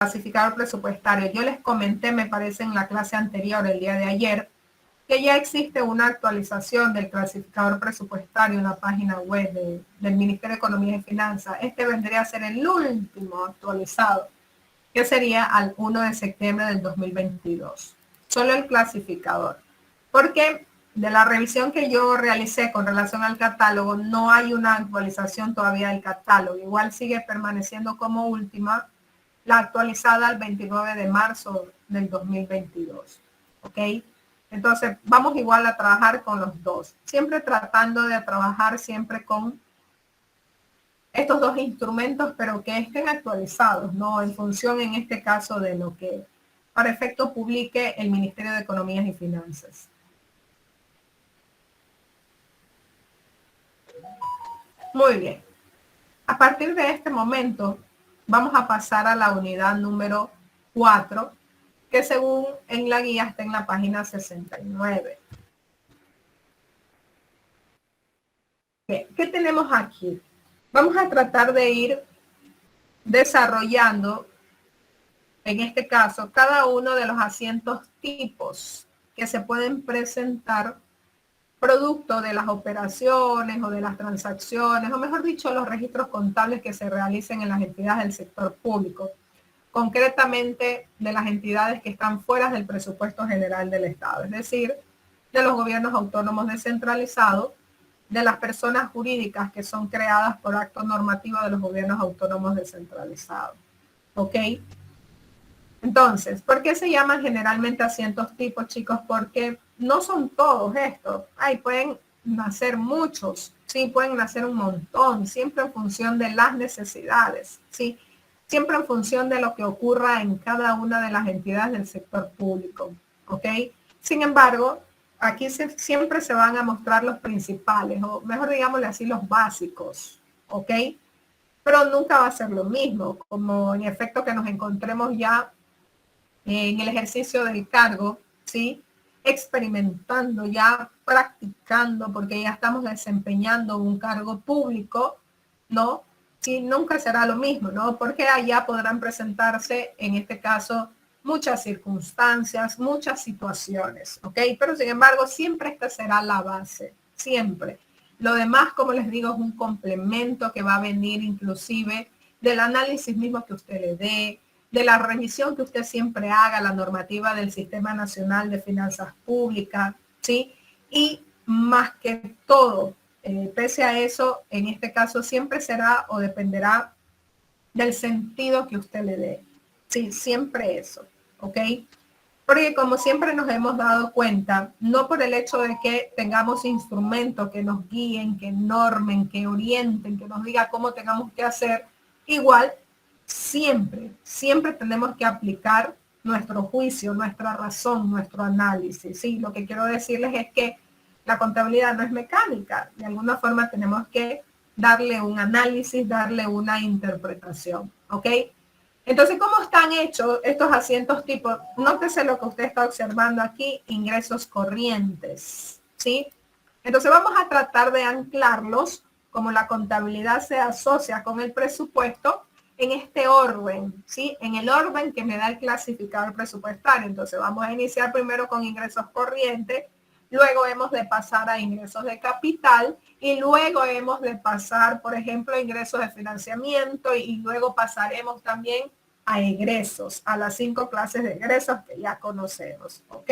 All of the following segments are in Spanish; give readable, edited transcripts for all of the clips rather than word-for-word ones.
clasificador presupuestario. Yo les comenté, me parece, en la clase anterior, el día de ayer, que ya existe una actualización del clasificador presupuestario en la página web del Ministerio de Economía y Finanzas. Este vendría a ser el último actualizado, que sería al 1 de septiembre del 2022. Solo el clasificador. Porque de la revisión que yo realicé con relación al catálogo, no hay una actualización todavía del catálogo. Igual sigue permaneciendo como última la actualizada al 29 de marzo del 2022. ¿Ok? Entonces, vamos igual a trabajar con los dos. Siempre tratando de trabajar siempre con estos dos instrumentos, pero que estén actualizados, ¿no? En función, en este caso, de lo que para efecto publique el Ministerio de Economía y Finanzas. Muy bien. A partir de este momento, vamos a pasar a la unidad número 4, que según en la guía está en la página 69. Bien, ¿qué tenemos aquí? Vamos a tratar de ir desarrollando, en este caso, cada uno de los asientos tipos que se pueden presentar producto de las operaciones o de las transacciones, o mejor dicho, los registros contables que se realicen en las entidades del sector público, concretamente de las entidades que están fuera del presupuesto general del Estado, es decir, de los gobiernos autónomos descentralizados, de las personas jurídicas que son creadas por acto normativo de los gobiernos autónomos descentralizados. ¿Ok? Entonces, ¿por qué se llaman generalmente asientos tipos, chicos? Porque no son todos estos. Pueden nacer muchos, sí, pueden nacer un montón, siempre en función de las necesidades, sí, siempre en función de lo que ocurra en cada una de las entidades del sector público, ¿ok? Sin embargo, aquí siempre se van a mostrar los principales, o mejor digámosle así, los básicos, ¿ok? Pero nunca va a ser lo mismo, como en efecto que nos encontremos ya en el ejercicio del cargo, ¿sí? Experimentando, ya practicando, porque ya estamos desempeñando un cargo público, ¿no? Sí, nunca será lo mismo, ¿no? Porque allá podrán presentarse, en este caso, muchas circunstancias, muchas situaciones, ¿ok? Pero sin embargo, siempre esta será la base, siempre. Lo demás, como les digo, es un complemento que va a venir inclusive del análisis mismo que usted le dé, de la revisión que usted siempre haga, la normativa del Sistema Nacional de Finanzas Públicas, ¿sí? Y más que todo, pese a eso, en este caso siempre será o dependerá del sentido que usted le dé. Sí, siempre eso, ¿ok? Porque como siempre nos hemos dado cuenta, no por el hecho de que tengamos instrumentos que nos guíen, que normen, que orienten, que nos diga cómo tengamos que hacer, igual siempre tenemos que aplicar nuestro juicio, nuestra razón, nuestro análisis. Sí, lo que quiero decirles es que la contabilidad no es mecánica. De alguna forma tenemos que darle un análisis, darle una interpretación. ¿Ok? Entonces, ¿cómo están hechos estos asientos tipo? Nótese lo que usted está observando aquí, ingresos corrientes. ¿Sí? Entonces vamos a tratar de anclarlos, como la contabilidad se asocia con el presupuesto, en este orden, ¿sí? En el orden que me da el clasificador presupuestario. Entonces vamos a iniciar primero con ingresos corrientes, luego hemos de pasar a ingresos de capital y luego hemos de pasar, por ejemplo, a ingresos de financiamiento y luego pasaremos también a egresos, a las 5 clases de egresos que ya conocemos, ¿ok?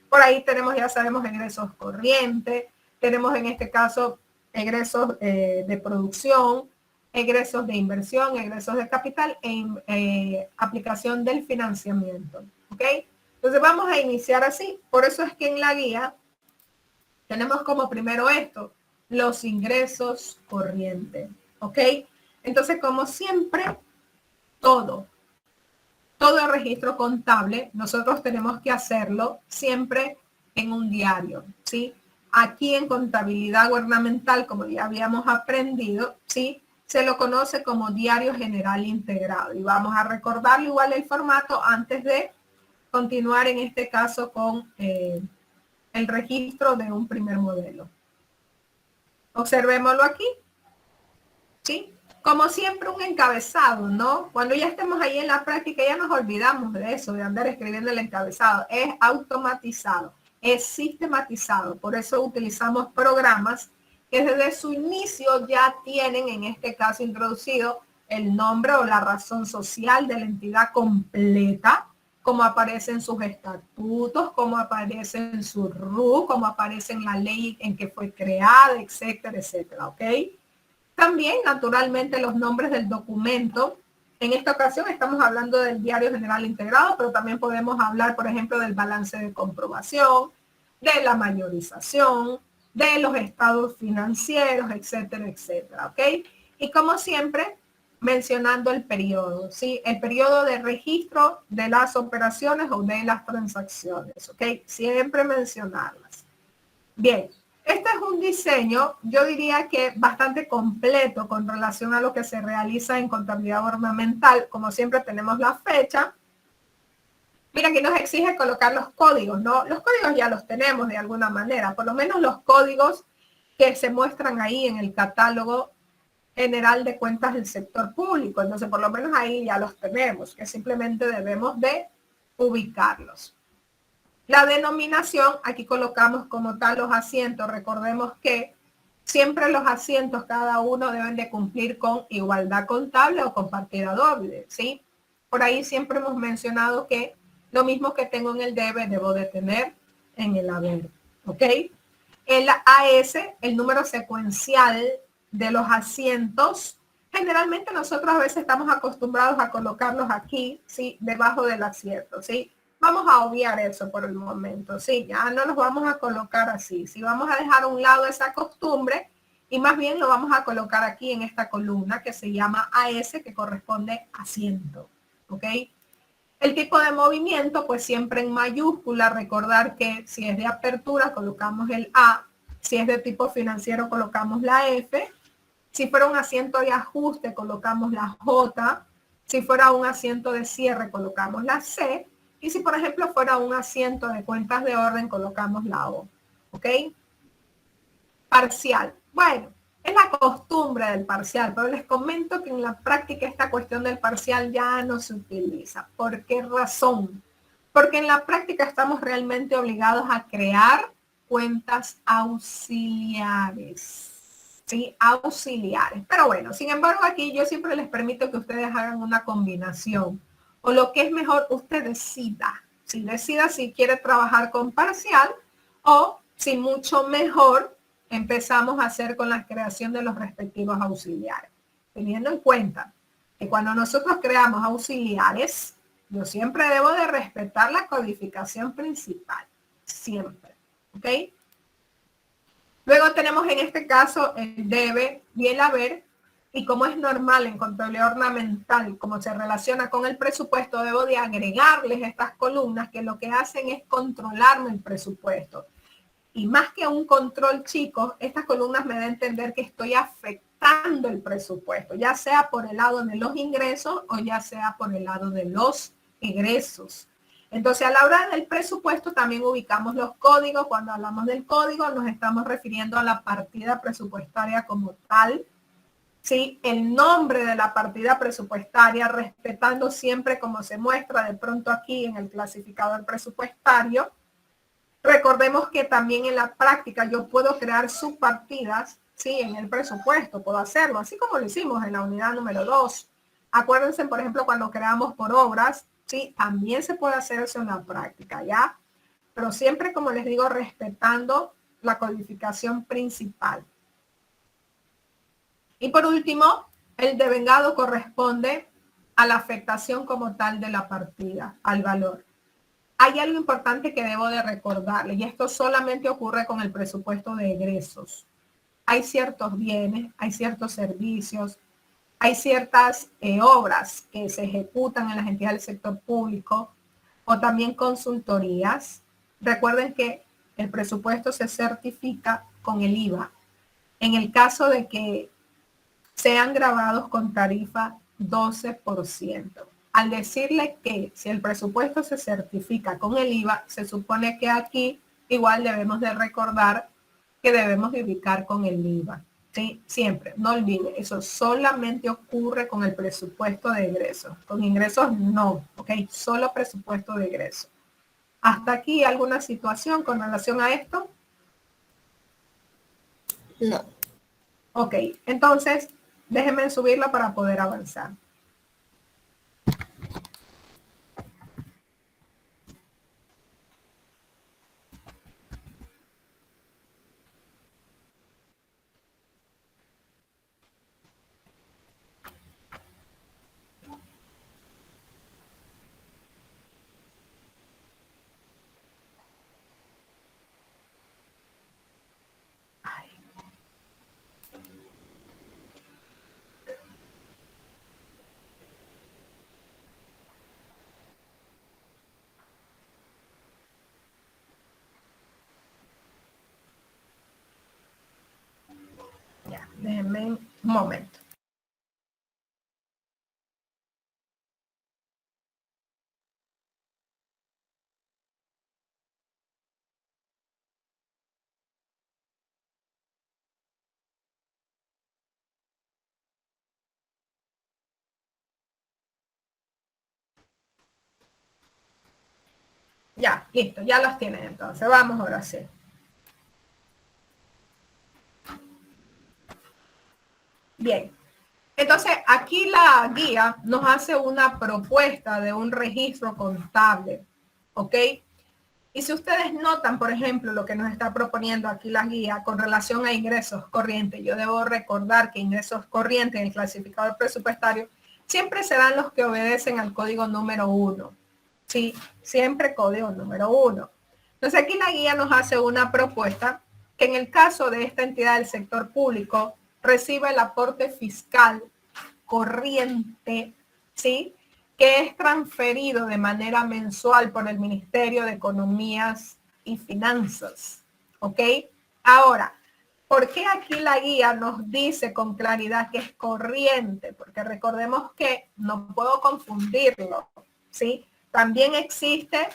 Por ahí tenemos, ya sabemos, egresos corrientes, tenemos en este caso egresos de producción, egresos de inversión, egresos de capital e aplicación del financiamiento. ¿Ok? Entonces vamos a iniciar así. Por eso es que en la guía tenemos como primero esto, los ingresos corrientes. ¿Ok? Entonces, como siempre, todo el registro contable, nosotros tenemos que hacerlo siempre en un diario, ¿sí? Aquí en contabilidad gubernamental, como ya habíamos aprendido, ¿sí? Se lo conoce como diario general integrado. Y vamos a recordarlo igual el formato antes de continuar en este caso con el registro de un primer modelo. Observémoslo aquí, ¿sí? Como siempre, un encabezado, ¿no? Cuando ya estemos ahí en la práctica, ya nos olvidamos de eso, de andar escribiendo el encabezado. Es automatizado, es sistematizado. Por eso utilizamos programas que desde su inicio ya tienen, en este caso, introducido el nombre o la razón social de la entidad completa, como aparece en sus estatutos, como aparece en su RU, como aparece en la ley en que fue creada, etcétera, etcétera, ¿ok? También, naturalmente, los nombres del documento. En esta ocasión estamos hablando del Diario General Integrado, pero también podemos hablar, por ejemplo, del balance de comprobación, de la mayorización, de los estados financieros, etcétera, etcétera, ¿ok? Y como siempre, mencionando el periodo, ¿sí? El periodo de registro de las operaciones o de las transacciones, ¿ok? Siempre mencionarlas. Bien, este es un diseño, yo diría que bastante completo con relación a lo que se realiza en contabilidad gubernamental. Como siempre tenemos la fecha. Mira, aquí nos exige colocar los códigos, ¿no? Los códigos ya los tenemos de alguna manera, por lo menos los códigos que se muestran ahí en el catálogo general de cuentas del sector público. Entonces, por lo menos ahí ya los tenemos, que simplemente debemos de ubicarlos. La denominación, aquí colocamos como tal los asientos. Recordemos que siempre los asientos, cada uno deben de cumplir con igualdad contable o con partida doble, ¿sí? Por ahí siempre hemos mencionado que lo mismo que tengo en el debe, debo de tener en el haber, ¿ok? El AS, el número secuencial de los asientos, generalmente nosotros a veces estamos acostumbrados a colocarlos aquí, ¿sí? Debajo del asiento, ¿sí? Vamos a obviar eso por el momento, ¿sí? Ya no los vamos a colocar así. Sí, vamos a dejar a un lado esa costumbre y más bien lo vamos a colocar aquí en esta columna que se llama AS, que corresponde a asiento, ¿ok? El tipo de movimiento, pues siempre en mayúscula, recordar que si es de apertura colocamos el A, si es de tipo financiero colocamos la F, si fuera un asiento de ajuste colocamos la J, si fuera un asiento de cierre colocamos la C, y si por ejemplo fuera un asiento de cuentas de orden colocamos la O, ¿ok? Parcial. Bueno, es la costumbre del parcial, pero les comento que en la práctica esta cuestión del parcial ya no se utiliza. ¿Por qué razón? Porque en la práctica estamos realmente obligados a crear cuentas auxiliares. Sí, auxiliares. Pero bueno, sin embargo aquí yo siempre les permito que ustedes hagan una combinación. O lo que es mejor, usted decida. Si decida si quiere trabajar con parcial o si mucho mejor empezamos a hacer con la creación de los respectivos auxiliares. Teniendo en cuenta que cuando nosotros creamos auxiliares, yo siempre debo de respetar la codificación principal. Siempre. ¿Ok? Luego tenemos en este caso el debe y el haber. Y como es normal en contabilidad ornamental, como se relaciona con el presupuesto, debo de agregarles estas columnas que lo que hacen es controlarme el presupuesto. Y más que un control, chicos, estas columnas me dan a entender que estoy afectando el presupuesto, ya sea por el lado de los ingresos o ya sea por el lado de los egresos. Entonces, a la hora del presupuesto también ubicamos los códigos. Cuando hablamos del código, nos estamos refiriendo a la partida presupuestaria como tal. ¿Sí? El nombre de la partida presupuestaria, respetando siempre como se muestra de pronto aquí en el clasificador presupuestario. Recordemos que también en la práctica yo puedo crear subpartidas, ¿sí? En el presupuesto, puedo hacerlo, así como lo hicimos en la unidad número 2. Acuérdense, por ejemplo, cuando creamos por obras, ¿sí? También se puede hacer eso en la práctica, ¿ya? Pero siempre, como les digo, respetando la codificación principal. Y por último, el devengado corresponde a la afectación como tal de la partida, al valor. Hay algo importante que debo de recordarles y esto solamente ocurre con el presupuesto de egresos. Hay ciertos bienes, hay ciertos servicios, hay ciertas obras que se ejecutan en las entidades del sector público o también consultorías. Recuerden que el presupuesto se certifica con el IVA. En el caso de que sean grabados con tarifa 12%. Al decirle que si el presupuesto se certifica con el IVA, se supone que aquí igual debemos de recordar que debemos de ubicar con el IVA. ¿sí? Siempre, no olviden, eso solamente ocurre con el presupuesto de egresos. Con ingresos no, ¿ok? Solo presupuesto de egresos. ¿Hasta aquí alguna situación con relación a esto? No. Ok, entonces déjenme subirla para poder avanzar. Ya, déjenme un momento. Ya, listo, ya los tienen entonces. Vamos ahora sí. Bien. Entonces, aquí la guía nos hace una propuesta de un registro contable, ¿ok? Y si ustedes notan, por ejemplo, lo que nos está proponiendo aquí la guía con relación a ingresos corrientes, yo debo recordar que ingresos corrientes en el clasificador presupuestario siempre serán los que obedecen al código número 1. Sí, siempre código número 1. Entonces aquí la guía nos hace una propuesta que en el caso de esta entidad del sector público reciba el aporte fiscal corriente, ¿sí? Que es transferido de manera mensual por el Ministerio de Economías y Finanzas, ¿ok? Ahora, ¿por qué aquí la guía nos dice con claridad que es corriente? Porque recordemos que no puedo confundirlo, ¿sí? También existe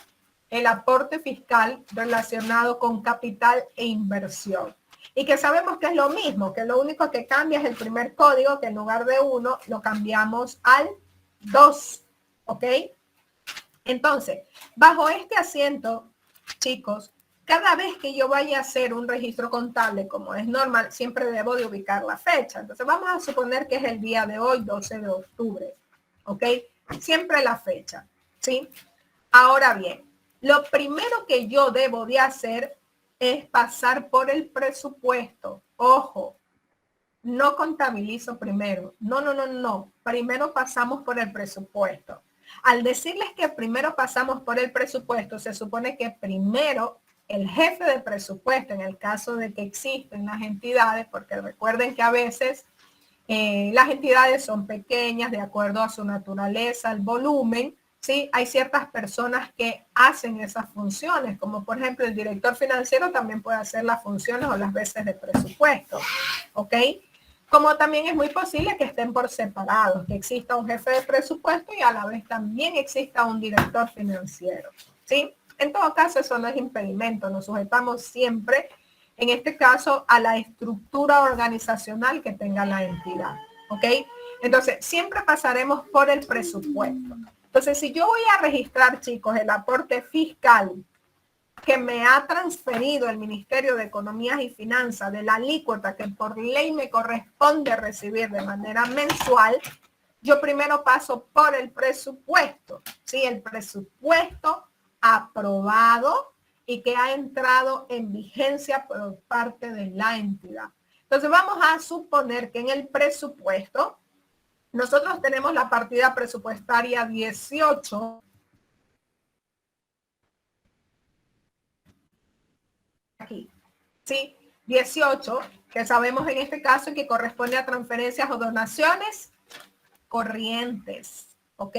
el aporte fiscal relacionado con capital e inversión. Y que sabemos que es lo mismo, que lo único que cambia es el primer código, que en lugar de 1 lo cambiamos al 2, ¿ok? Entonces, bajo este asiento, chicos, cada vez que yo vaya a hacer un registro contable, como es normal, siempre debo de ubicar la fecha. Entonces, vamos a suponer que es el día de hoy, 12 de octubre, ¿ok? Siempre la fecha, ¿sí? Ahora bien, lo primero que yo debo de hacer es pasar por el presupuesto. Ojo, no contabilizo primero. No, no, no, no. Primero pasamos por el presupuesto. Al decirles que primero pasamos por el presupuesto, se supone que primero el jefe de presupuesto, en el caso de que existen las entidades, porque recuerden que a veces las entidades son pequeñas de acuerdo a su naturaleza, el volumen, ¿sí? Hay ciertas personas que hacen esas funciones, como por ejemplo el director financiero también puede hacer las funciones o las veces de presupuesto, ¿ok? Como también es muy posible que estén por separados, que exista un jefe de presupuesto y a la vez también exista un director financiero, ¿sí? En todo caso, eso no es impedimento, nos sujetamos siempre, en este caso, a la estructura organizacional que tenga la entidad, ¿ok? Entonces, siempre pasaremos por el presupuesto. Entonces, si yo voy a registrar, chicos, el aporte fiscal que me ha transferido el Ministerio de Economías y Finanzas de la alícuota que por ley me corresponde recibir de manera mensual, yo primero paso por el presupuesto, ¿sí? El presupuesto aprobado y que ha entrado en vigencia por parte de la entidad. Entonces vamos a suponer que en el presupuesto nosotros tenemos la partida presupuestaria 18. Aquí, ¿sí? 18, que sabemos en este caso que corresponde a transferencias o donaciones corrientes, ¿ok?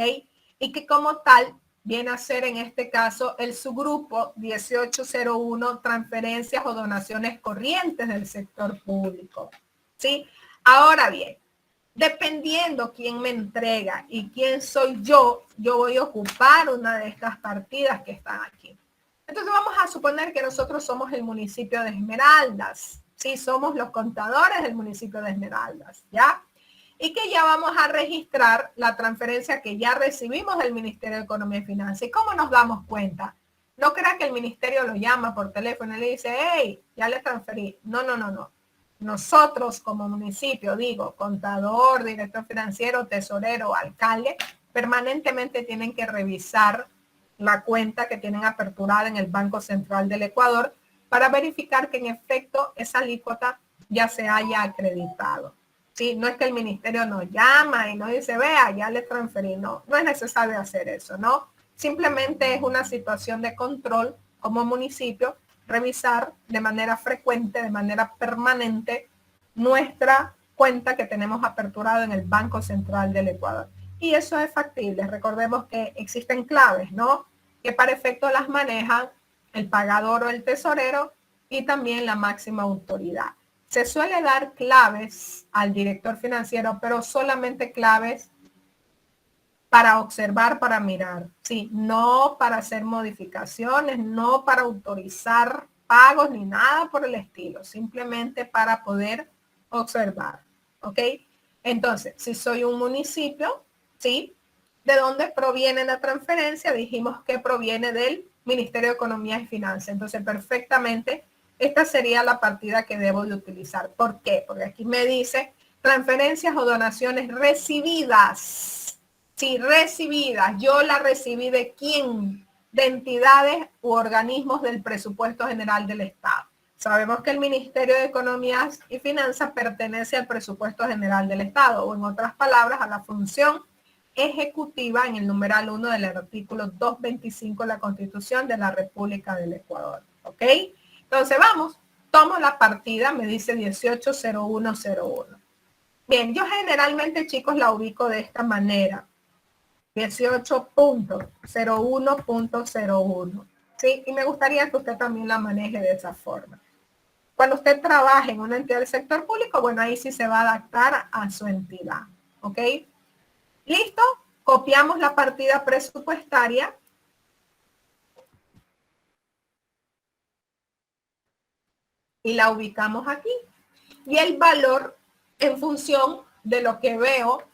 Y que como tal viene a ser en este caso el subgrupo 1801, transferencias o donaciones corrientes del sector público, ¿sí? Ahora bien, dependiendo quién me entrega y quién soy yo voy a ocupar una de estas partidas que están aquí. Entonces vamos a suponer que nosotros somos el municipio de Esmeraldas, Sí, somos los contadores del municipio de Esmeraldas, ¿ya? Y que ya vamos a registrar la transferencia que ya recibimos del Ministerio de Economía y Finanzas. ¿Y cómo nos damos cuenta? No crea que el ministerio lo llama por teléfono y le dice, hey, ya le transferí. No, no, no, no. Nosotros como municipio, digo, contador, director financiero, tesorero, alcalde, permanentemente tienen que revisar la cuenta que tienen aperturada en el Banco Central del Ecuador para verificar que en efecto esa alícuota ya se haya acreditado. Sí, no es que el ministerio nos llama y nos dice, vea, ya le transferí. No, no es necesario hacer eso, ¿no? Simplemente es una situación de control como municipio, revisar de manera frecuente, de manera permanente, nuestra cuenta que tenemos aperturada en el Banco Central del Ecuador. Y eso es factible. Recordemos que existen claves, ¿no? Que para efecto las manejan el pagador o el tesorero y también la máxima autoridad. Se suele dar claves al director financiero, pero solamente claves para observar, para mirar, sí, no para hacer modificaciones, no para autorizar pagos ni nada por el estilo, simplemente para poder observar, ¿ok? Entonces, si soy un municipio, ¿sí? ¿De dónde proviene la transferencia? Dijimos que proviene del Ministerio de Economía y Finanzas. Entonces, perfectamente, esta sería la partida que debo de utilizar. ¿Por qué? Porque aquí me dice transferencias o donaciones recibidas. Sí, recibidas. Yo la recibí de quién? De entidades u organismos del presupuesto general del Estado. Sabemos que el Ministerio de Economía y Finanzas pertenece al presupuesto general del Estado, o en otras palabras, a la función ejecutiva en el numeral 1 del artículo 225 de la Constitución de la República del Ecuador. ¿Ok? Entonces vamos, tomo la partida, me dice 180101. Bien, yo generalmente, chicos, la ubico de esta manera. 18.01.01. ¿Sí? Y me gustaría que usted también la maneje de esa forma. Cuando usted trabaje en una entidad del sector público, bueno, ahí sí se va a adaptar a su entidad. ¿Ok? ¿Listo? Copiamos la partida presupuestaria. Y la ubicamos aquí. Y el valor en función de lo que veo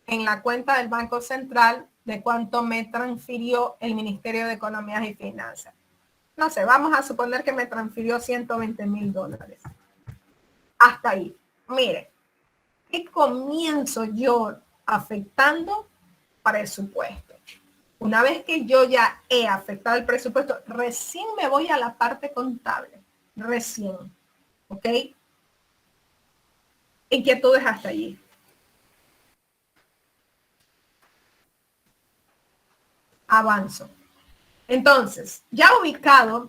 en la cuenta del Banco Central de cuánto me transfirió el Ministerio de Economía y Finanzas. No sé, vamos a suponer que me transfirió $120,000. Hasta ahí. Mire, ¿qué comienzo yo afectando presupuesto? Una vez que yo ya he afectado el presupuesto, recién me voy a la parte contable. Recién. ¿Ok? Inquietudes hasta allí. Avanzo. Entonces, ya ubicado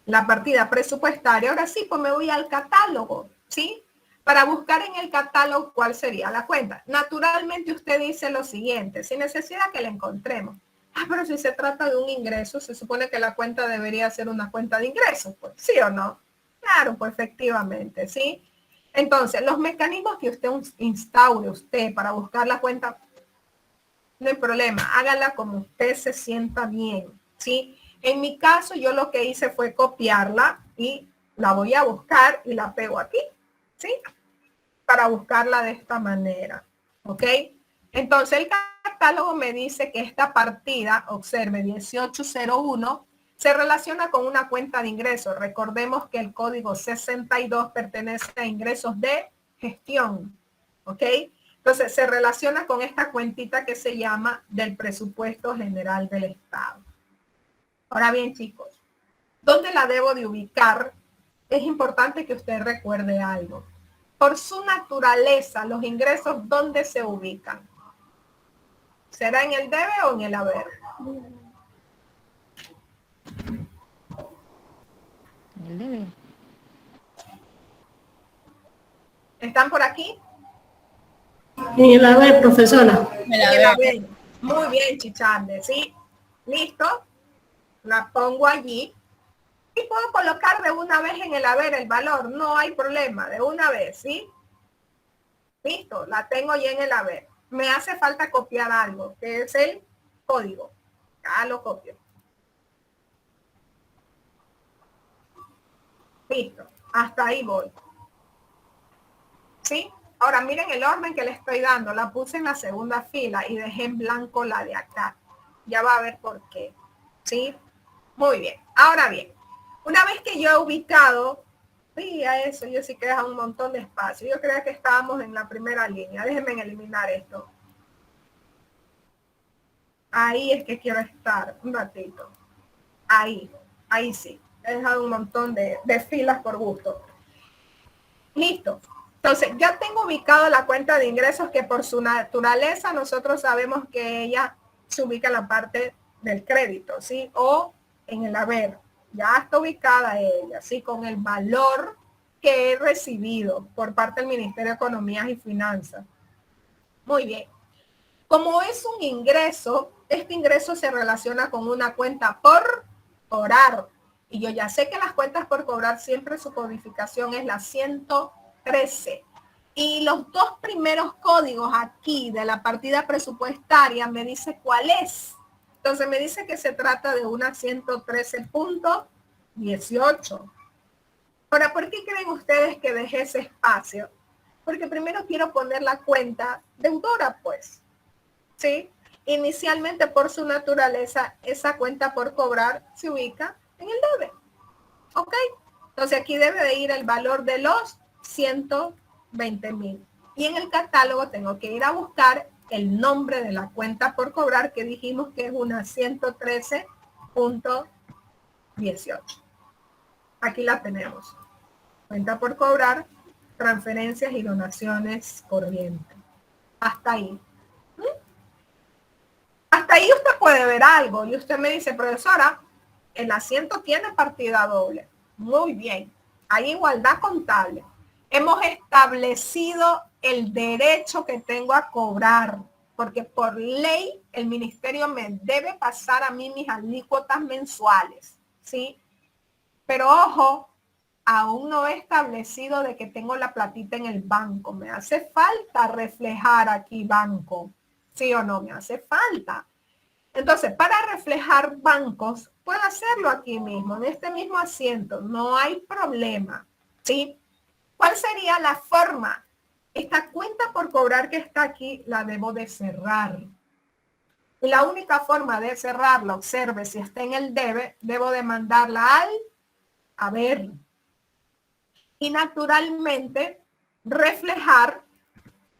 la partida presupuestaria, ahora sí, pues me voy al catálogo, ¿sí? Para buscar en el catálogo cuál sería la cuenta. Naturalmente usted dice lo siguiente, sin necesidad que la encontremos. Ah, pero si se trata de un ingreso, se supone que la cuenta debería ser una cuenta de ingresos, pues, ¿sí o no? Claro, pues efectivamente, ¿sí? Entonces, los mecanismos que usted instaure usted para buscar la cuenta, no hay problema, hágala como usted se sienta bien, ¿sí? En mi caso, yo lo que hice fue copiarla y la voy a buscar y la pego aquí, ¿sí? Para buscarla de esta manera, ¿ok? Entonces, el catálogo me dice que esta partida, observe, 1801, se relaciona con una cuenta de ingresos. Recordemos que el código 62 pertenece a ingresos de gestión, ¿ok? Entonces, se relaciona con esta cuentita que se llama del presupuesto general del Estado. Ahora bien, chicos, ¿dónde la debo de ubicar? Es importante que usted recuerde algo. Por su naturaleza, los ingresos, ¿dónde se ubican? ¿Será en el debe o en el haber? El debe. ¿Están por aquí? En el haber, profesora. En el haber. Muy bien, Chicharde, ¿sí? ¿Listo? La pongo allí. Y puedo colocar de una vez en el haber el valor. No hay problema, de una vez, ¿sí? Listo, la tengo ya en el haber. Me hace falta copiar algo, que es el código. Ya lo copio. Listo. Hasta ahí voy. ¿Sí? Ahora miren el orden que le estoy dando. La puse en la segunda fila y dejé en blanco la de acá. Ya va a ver por qué. ¿Sí? Muy bien. Ahora bien, una vez que yo he ubicado, a eso, yo sí que deja un montón de espacio. Yo creía que estábamos en la primera línea. Déjenme eliminar esto. Ahí es que quiero estar. Un ratito. Ahí sí. He dejado un montón de filas por gusto. Listo. Entonces, ya tengo ubicado la cuenta de ingresos que por su naturaleza nosotros sabemos que ella se ubica en la parte del crédito, ¿sí? O en el haber. Ya está ubicada ella, ¿sí? Con el valor que he recibido por parte del Ministerio de Economía y Finanzas. Muy bien. Como es un ingreso, este ingreso se relaciona con una cuenta por cobrar. Y yo ya sé que las cuentas por cobrar siempre su codificación es la 113. Y los dos primeros códigos aquí de la partida presupuestaria me dice cuál es. Entonces me dice que se trata de una 113.18. Ahora, ¿por qué creen ustedes que dejé ese espacio? Porque primero quiero poner la cuenta deudora, pues. ¿Sí? Inicialmente, por su naturaleza, esa cuenta por cobrar se ubica en el debe. ¿Ok? Entonces aquí debe de ir el valor de los 120,000. Y en el catálogo tengo que ir a buscar el nombre de la cuenta por cobrar que dijimos que es una 113.18. Aquí la tenemos. Cuenta por cobrar, transferencias y donaciones corrientes. Hasta ahí. Hasta ahí usted puede ver algo y usted me dice, profesora, el asiento tiene partida doble. Muy bien. Hay igualdad contable. Hemos establecido el derecho que tengo a cobrar, porque por ley el ministerio me debe pasar a mí mis alícuotas mensuales, ¿sí? Pero ojo, aún no he establecido de que tengo la platita en el banco. Me hace falta reflejar aquí banco, ¿sí o no? Me hace falta. Entonces, para reflejar bancos, puedo hacerlo aquí mismo, en este mismo asiento. No hay problema, ¿sí? ¿Cuál sería la forma? Esta cuenta por cobrar que está aquí, la debo de cerrar. Y la única forma de cerrarla, observe, si está en el debe, debo de mandarla al haber. Y naturalmente, reflejar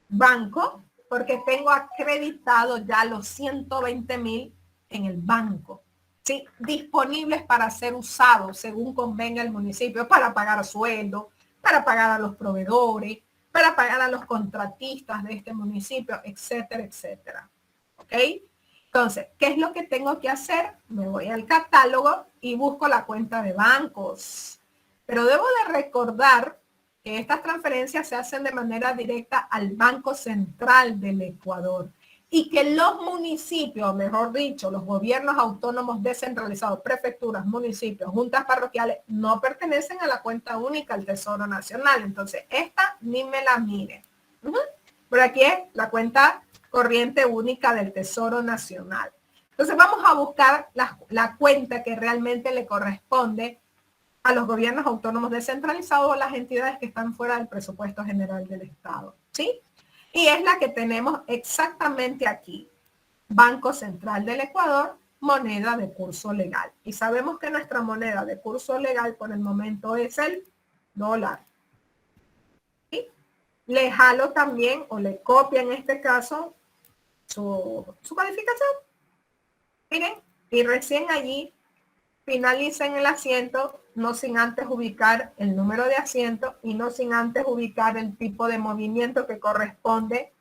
banco, porque tengo acreditado ya los 120,000 en el banco, ¿sí? Disponibles para ser usados según convenga el municipio, para pagar sueldo, para pagar a los proveedores, para pagar a los contratistas de este municipio, etcétera, etcétera. ¿Ok? Entonces, ¿qué es lo que tengo que hacer? Me voy al catálogo y busco la cuenta de bancos. Pero debo de recordar que estas transferencias se hacen de manera directa al Banco Central del Ecuador y que los municipios, mejor dicho, los gobiernos autónomos descentralizados, prefecturas, municipios, juntas parroquiales, no pertenecen a la cuenta única al Tesoro Nacional. Entonces, esta ni me la mire. Por aquí es la cuenta corriente única del Tesoro Nacional. Entonces, vamos a buscar la cuenta que realmente le corresponde a los gobiernos autónomos descentralizados o las entidades que están fuera del presupuesto general del Estado, ¿sí? Y es la que tenemos exactamente aquí. Banco Central del Ecuador, moneda de curso legal. Y sabemos que nuestra moneda de curso legal por el momento es el dólar. ¿Sí? Le jalo también o le copio en este caso su codificación. Miren, y recién allí finalicen el asiento, no sin antes ubicar el número de asiento y no sin antes ubicar el tipo de movimiento que corresponde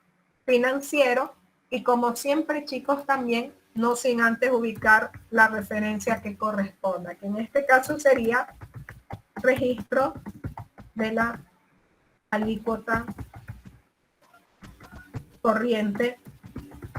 financiero y como siempre chicos también no sin antes ubicar la referencia que corresponda, que en este caso sería registro de la alícuota corriente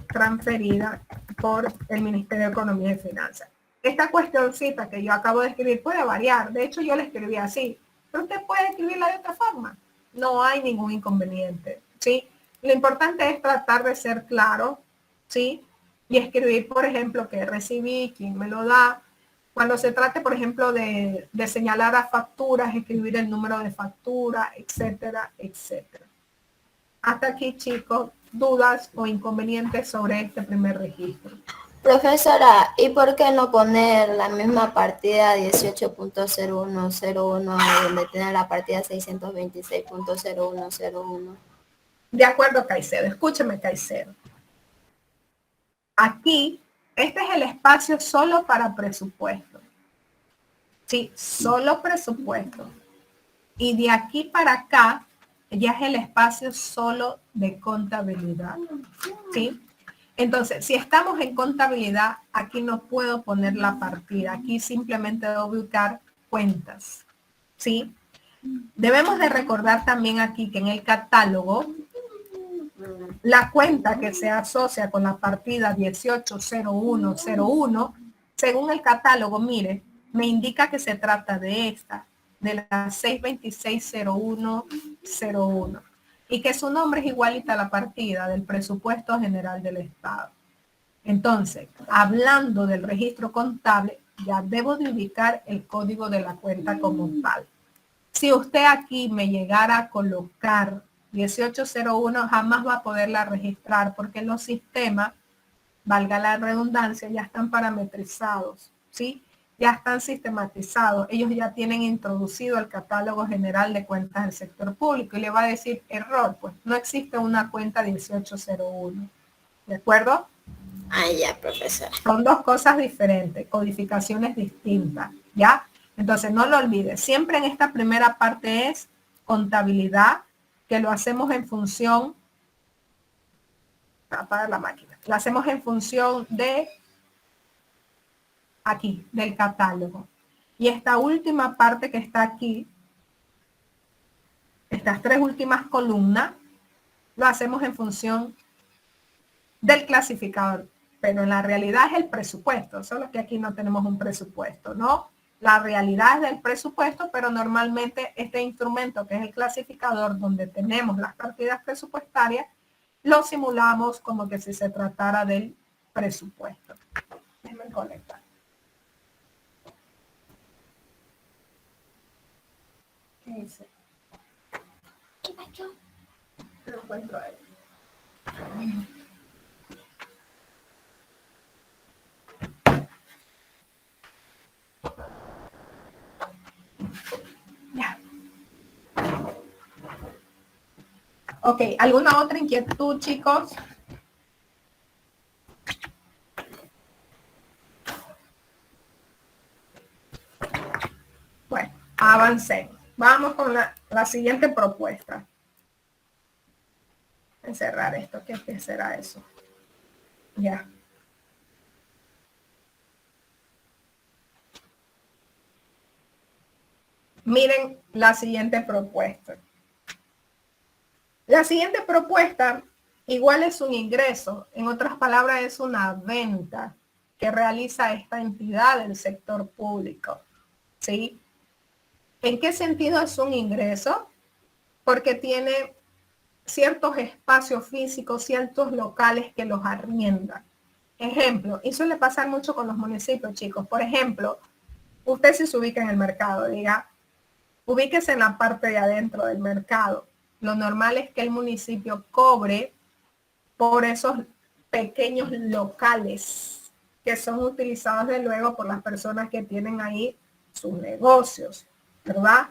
transferida por el Ministerio de Economía y Finanzas. Esta cuestioncita que yo acabo de escribir puede variar. De hecho, yo la escribí así. Pero usted puede escribirla de otra forma. No hay ningún inconveniente, ¿sí? Lo importante es tratar de ser claro, ¿sí? Y escribir, por ejemplo, que recibí, quién me lo da, Cuando se trate, por ejemplo, de señalar a facturas, escribir el número de factura, etcétera, etcétera. Hasta aquí, chicos, dudas o inconvenientes sobre este primer registro. Profesora, ¿y por qué no poner la misma partida 18.0101 donde tiene la partida 626.0101? De acuerdo, Caicedo. Escúcheme, Caicedo. Aquí, este es el espacio solo para presupuesto. Sí, solo presupuesto. Y de aquí para acá, ya es el espacio solo de contabilidad. ¿Sí? Entonces, si estamos en contabilidad, aquí no puedo poner la partida. Aquí simplemente debo ubicar cuentas. ¿Sí? Debemos de recordar también aquí que en el catálogo, la cuenta que se asocia con la partida 180101, según el catálogo, mire, me indica que se trata de esta, de la 6260101, y que su nombre es igualita a la partida del presupuesto general del Estado. Entonces, hablando del registro contable, ya debo de ubicar el código de la cuenta como tal. Si usted aquí me llegara a colocar 1801, jamás va a poderla registrar porque los sistemas, valga la redundancia, ya están parametrizados, ¿sí? Ya están sistematizados. Ellos ya tienen introducido el catálogo general de cuentas del sector público y le va a decir error, pues no existe una cuenta 1801. ¿De acuerdo? Ah, ya, profesora. Son dos cosas diferentes, codificaciones distintas, ¿ya? Entonces, no lo olvides. Siempre en esta primera parte es contabilidad, que lo hacemos en función, apagar la máquina, lo hacemos en función de aquí, del catálogo. Y esta última parte que está aquí, estas tres últimas columnas, lo hacemos en función del clasificador. Pero en la realidad es el presupuesto, solo que aquí no tenemos un presupuesto, ¿no? La realidad es del presupuesto, pero normalmente este instrumento que es el clasificador donde tenemos las partidas presupuestarias, lo simulamos como que si se tratara del presupuesto. Déjenme conectar. ¿Qué dice? ¿Qué pasó? No encuentro ahí. Ya. Ok, ¿alguna otra inquietud, chicos? Bueno, avancemos. Vamos con la siguiente propuesta. Encerrar esto, ¿qué será eso? Ya. Miren la siguiente propuesta. La siguiente propuesta igual es un ingreso, en otras palabras es una venta que realiza esta entidad del sector público. ¿Sí? ¿En qué sentido es un ingreso? Porque tiene ciertos espacios físicos, ciertos locales que los arriendan. Ejemplo, y suele pasar mucho con los municipios, chicos. Por ejemplo, usted si se ubica en el mercado, diga, ubíquese en la parte de adentro del mercado. Lo normal es que el municipio cobre por esos pequeños locales que son utilizados de luego por las personas que tienen ahí sus negocios, ¿verdad?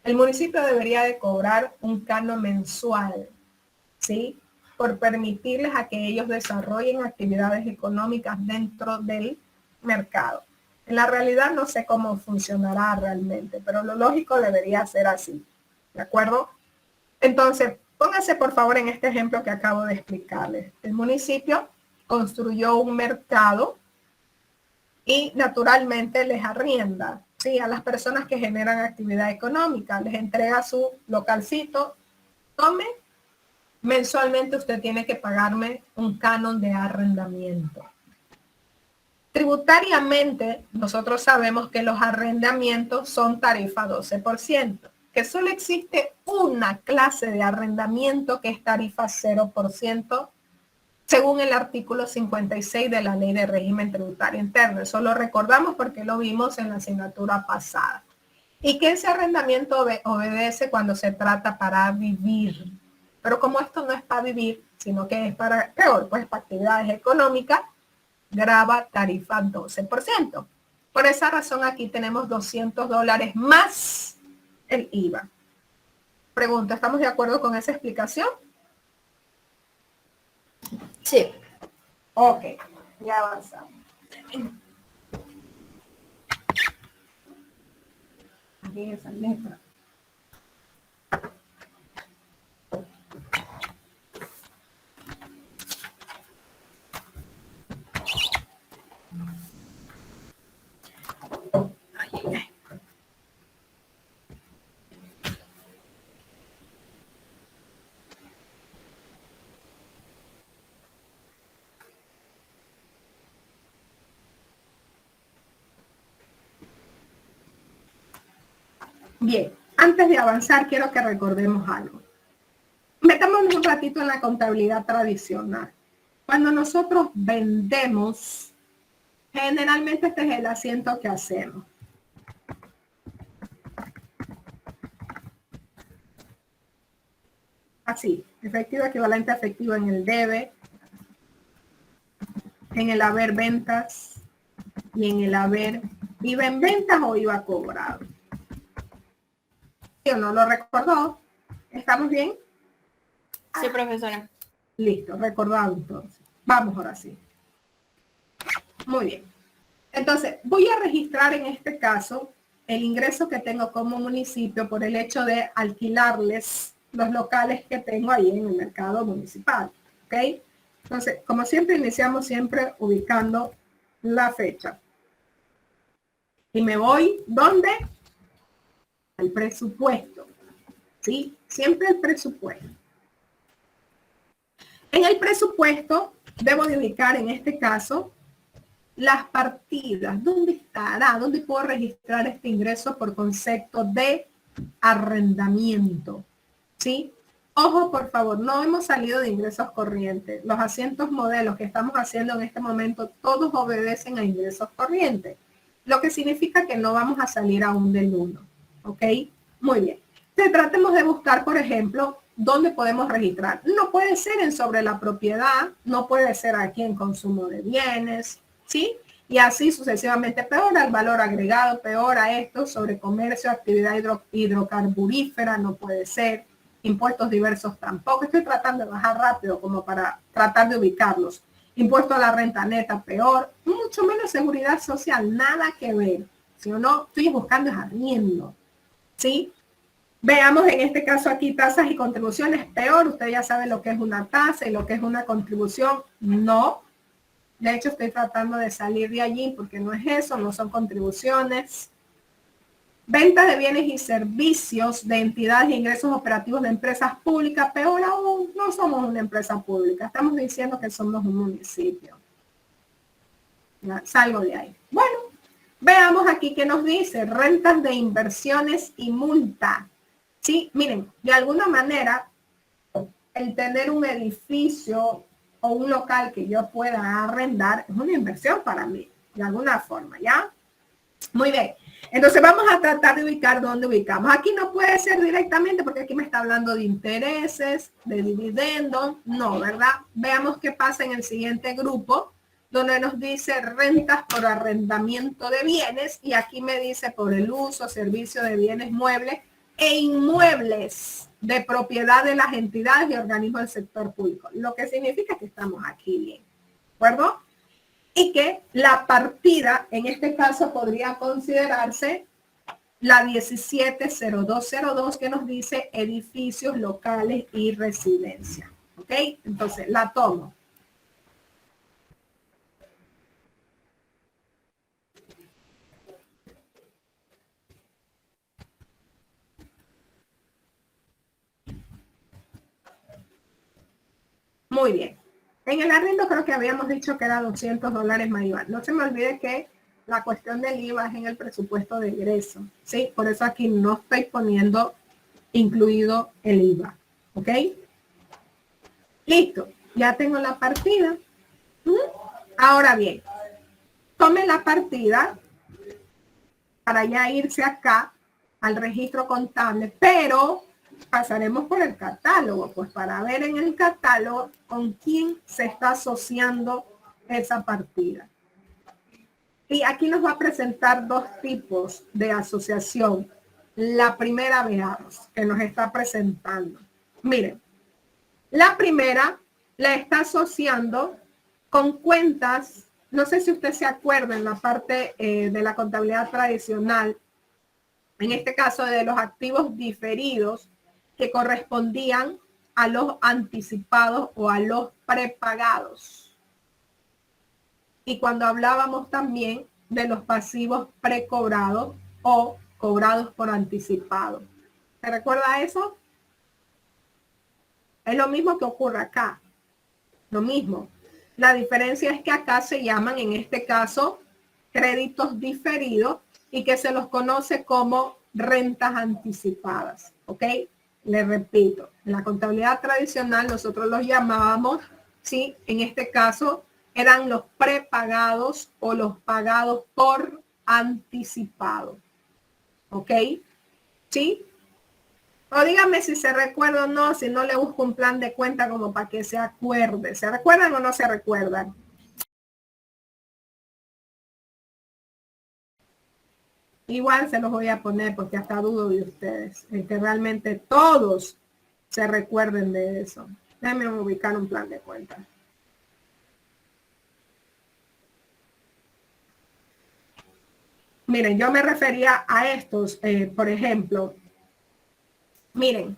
El municipio debería de cobrar un canon mensual, ¿sí? Por permitirles a que ellos desarrollen actividades económicas dentro del mercado. En la realidad no sé cómo funcionará realmente, pero lo lógico debería ser así, ¿de acuerdo? Entonces, pónganse por favor en este ejemplo que acabo de explicarles. El municipio construyó un mercado y naturalmente les arrienda, ¿sí? A las personas que generan actividad económica, les entrega su localcito, tome, mensualmente usted tiene que pagarme un canon de arrendamiento. Tributariamente, nosotros sabemos que los arrendamientos son tarifa 12%, que solo existe una clase de arrendamiento que es tarifa 0%, según el artículo 56 de la Ley de Régimen Tributario Interno. Eso lo recordamos porque lo vimos en la asignatura pasada. Y que ese arrendamiento obedece cuando se trata para vivir. Pero como esto no es para vivir, sino que es para, peor, pues para actividades económicas, grava tarifa 12%. Por esa razón aquí tenemos $200 más el IVA. Pregunta, ¿estamos de acuerdo con esa explicación? Sí. Ok, ya avanzamos. Aquí esa letra. Bien, antes de avanzar, quiero que recordemos algo. Metámonos un ratito en la contabilidad tradicional. Cuando nosotros vendemos, generalmente este es el asiento que hacemos. Así, efectivo equivalente a efectivo en el debe, en el haber ventas y en el haber IVA en ventas o IVA cobrado. ¿Sí o no lo recordó? ¿Estamos bien? Sí, profesora. Listo, recordado entonces. Vamos ahora sí. Muy bien. Entonces, voy a registrar en este caso el ingreso que tengo como municipio por el hecho de alquilarles los locales que tengo ahí en el mercado municipal. ¿Ok? Entonces, como siempre, iniciamos siempre ubicando la fecha. Y me voy, ¿dónde? Al presupuesto. ¿Sí? Siempre el presupuesto. En el presupuesto debo de ubicar en este caso las partidas. ¿Dónde estará? ¿Dónde puedo registrar este ingreso por concepto de arrendamiento? ¿Sí? Ojo, por favor, no hemos salido de ingresos corrientes. Los asientos modelos que estamos haciendo en este momento, todos obedecen a ingresos corrientes. Lo que significa que no vamos a salir aún del 1. ¿Ok? Muy bien. Entonces, tratemos de buscar, por ejemplo, dónde podemos registrar. No puede ser en sobre la propiedad, no puede ser aquí en consumo de bienes, ¿sí? Y así sucesivamente, peor al valor agregado, peor a esto, sobre comercio, actividad hidrocarburífera, no puede ser, impuestos diversos tampoco. Estoy tratando de bajar rápido como para tratar de ubicarlos. Impuesto a la renta neta, peor, mucho menos seguridad social, nada que ver. Si o no, estoy buscando es arriendo, ¿sí? Veamos en este caso aquí tasas y contribuciones, peor. Usted ya sabe lo que es una tasa y lo que es una contribución, no. De hecho, estoy tratando de salir de allí porque no es eso, no son contribuciones. Ventas de bienes y servicios de entidades e ingresos operativos de empresas públicas, peor aún, no somos una empresa pública, estamos diciendo que somos un municipio. Ya, salgo de ahí. Bueno, veamos aquí qué nos dice, rentas de inversiones y multa. Sí, miren, de alguna manera, el tener un edificio o un local que yo pueda arrendar es una inversión para mí, de alguna forma, ¿ya? Muy bien. Entonces vamos a tratar de ubicar dónde ubicamos. Aquí no puede ser directamente porque aquí me está hablando de intereses, de dividendos. No, ¿verdad? Veamos qué pasa en el siguiente grupo, donde nos dice rentas por arrendamiento de bienes y aquí me dice por el uso, servicio de bienes muebles e inmuebles de propiedad de las entidades y organismos del sector público. Lo que significa que estamos aquí bien. ¿De acuerdo? Y que la partida, en este caso, podría considerarse la 170202 que nos dice edificios locales y residencia. ¿Ok? Entonces, la tomo. Muy bien. En el arriendo creo que habíamos dicho que era $200 más IVA. No se me olvide que la cuestión del IVA es en el presupuesto de egreso. ¿Sí? Por eso aquí no estoy poniendo incluido el IVA. ¿Ok? Listo. Ya tengo la partida. Ahora bien, tome la partida para ya irse acá al registro contable, pero pasaremos por el catálogo, pues para ver en el catálogo con quién se está asociando esa partida. Y aquí nos va a presentar dos tipos de asociación. La primera, veamos, que nos está presentando. Miren, la primera la está asociando con cuentas, no sé si usted se acuerda en la parte de la contabilidad tradicional, en este caso de los activos diferidos que correspondían a los anticipados o a los prepagados. Y cuando hablábamos también de los pasivos precobrados o cobrados por anticipado. ¿Se recuerda eso? Es lo mismo que ocurre acá. Lo mismo. La diferencia es que acá se llaman, en este caso, créditos diferidos y que se los conoce como rentas anticipadas. ¿Ok? Les repito, en la contabilidad tradicional nosotros los llamábamos, ¿sí? En este caso, eran los prepagados o los pagados por anticipado. ¿Ok? ¿Sí? O dígame si se recuerda o no, si no le busco un plan de cuenta como para que se acuerde. ¿Se recuerdan o no se recuerdan? Igual se los voy a poner porque hasta dudo de ustedes, en que realmente todos se recuerden de eso. Déjenme ubicar un plan de cuenta. Miren, yo me refería a estos, por ejemplo. Miren,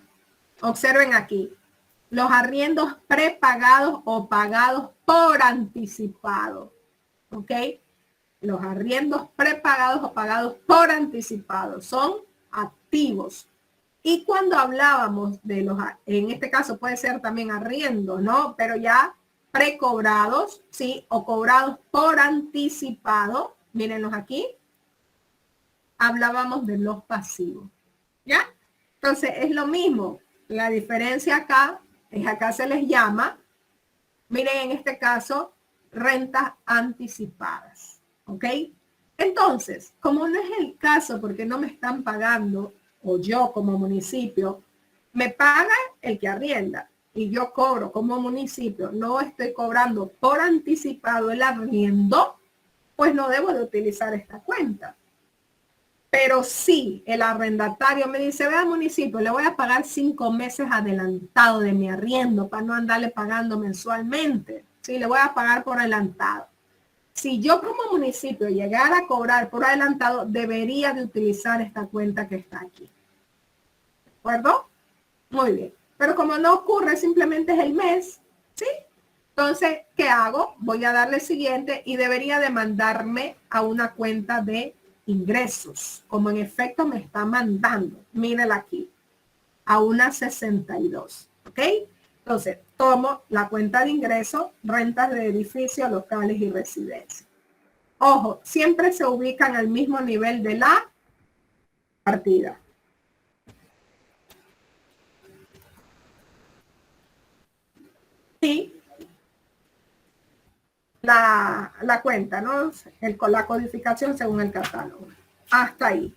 observen aquí. Los arriendos prepagados o pagados por anticipado. ¿Ok? Los arriendos prepagados o pagados por anticipado son activos. Y cuando hablábamos de los, en este caso puede ser también arriendos, ¿no? Pero ya precobrados, ¿sí? O cobrados por anticipado. Mírenlos aquí. Hablábamos de los pasivos. ¿Ya? Entonces es lo mismo. La diferencia acá es acá se les llama, miren en este caso, rentas anticipadas. ¿Ok? Entonces, como no es el caso porque no me están pagando, o yo como municipio, me paga el que arrienda y yo cobro como municipio, no estoy cobrando por anticipado el arriendo, pues no debo de utilizar esta cuenta. Pero si el arrendatario me dice, vea municipio, le voy a pagar 5 meses adelantado de mi arriendo para no andarle pagando mensualmente. Sí, le voy a pagar por adelantado. Si yo como municipio llegara a cobrar por adelantado, debería de utilizar esta cuenta que está aquí. ¿De acuerdo? Muy bien. Pero como no ocurre, simplemente es el mes, ¿sí? Entonces, ¿qué hago? Voy a darle siguiente y debería de mandarme a una cuenta de ingresos, como en efecto me está mandando. Mírela aquí, a una 62, ¿ok? Entonces, tomo la cuenta de ingresos, rentas de edificios, locales y residencias. Ojo, siempre se ubican al mismo nivel de la partida. Y la cuenta, ¿no? La codificación según el catálogo. Hasta ahí.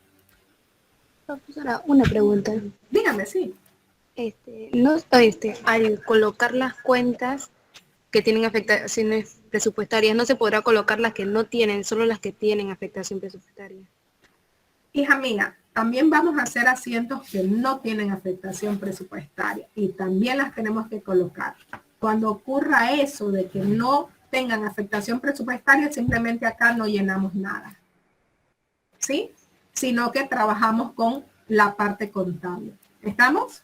Profesora, una pregunta. Dígame, sí. Al colocar las cuentas que tienen afectaciones presupuestarias, ¿no se podrá colocar las que no tienen, solo las que tienen afectación presupuestaria? Hija mía, también vamos a hacer asientos que no tienen afectación presupuestaria y también las tenemos que colocar. Cuando ocurra eso de que no tengan afectación presupuestaria, simplemente acá no llenamos nada. ¿Sí? Sino que trabajamos con la parte contable. ¿Estamos?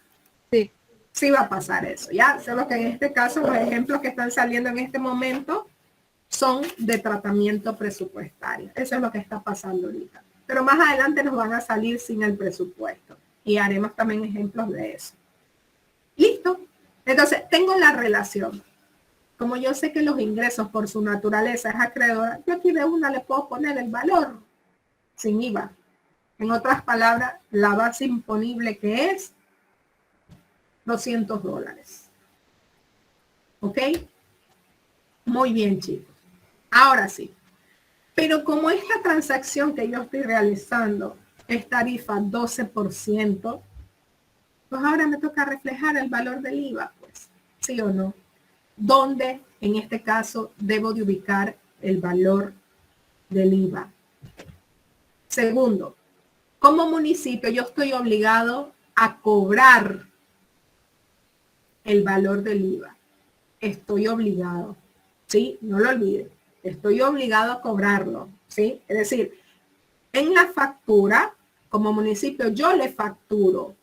Sí. Sí va a pasar eso, ¿ya? Solo que en este caso los ejemplos que están saliendo en este momento son de tratamiento presupuestario. Eso es lo que está pasando ahorita. Pero más adelante nos van a salir sin el presupuesto. Y haremos también ejemplos de eso. ¿Listo? Entonces, tengo la relación. Como yo sé que los ingresos por su naturaleza es acreedora, yo aquí de una le puedo poner el valor sin IVA. En otras palabras, la base imponible que es $200. ¿Ok? Muy bien, chicos. Ahora sí. Pero como esta transacción que yo estoy realizando es tarifa 12%, pues ahora me toca reflejar el valor del IVA, pues, ¿sí o no? ¿Dónde, en este caso, debo de ubicar el valor del IVA? Segundo, como municipio yo estoy obligado a cobrar el valor del IVA. Estoy obligado, ¿sí? No lo olviden. Estoy obligado a cobrarlo, ¿sí? Es decir, en la factura, como municipio, yo le facturo,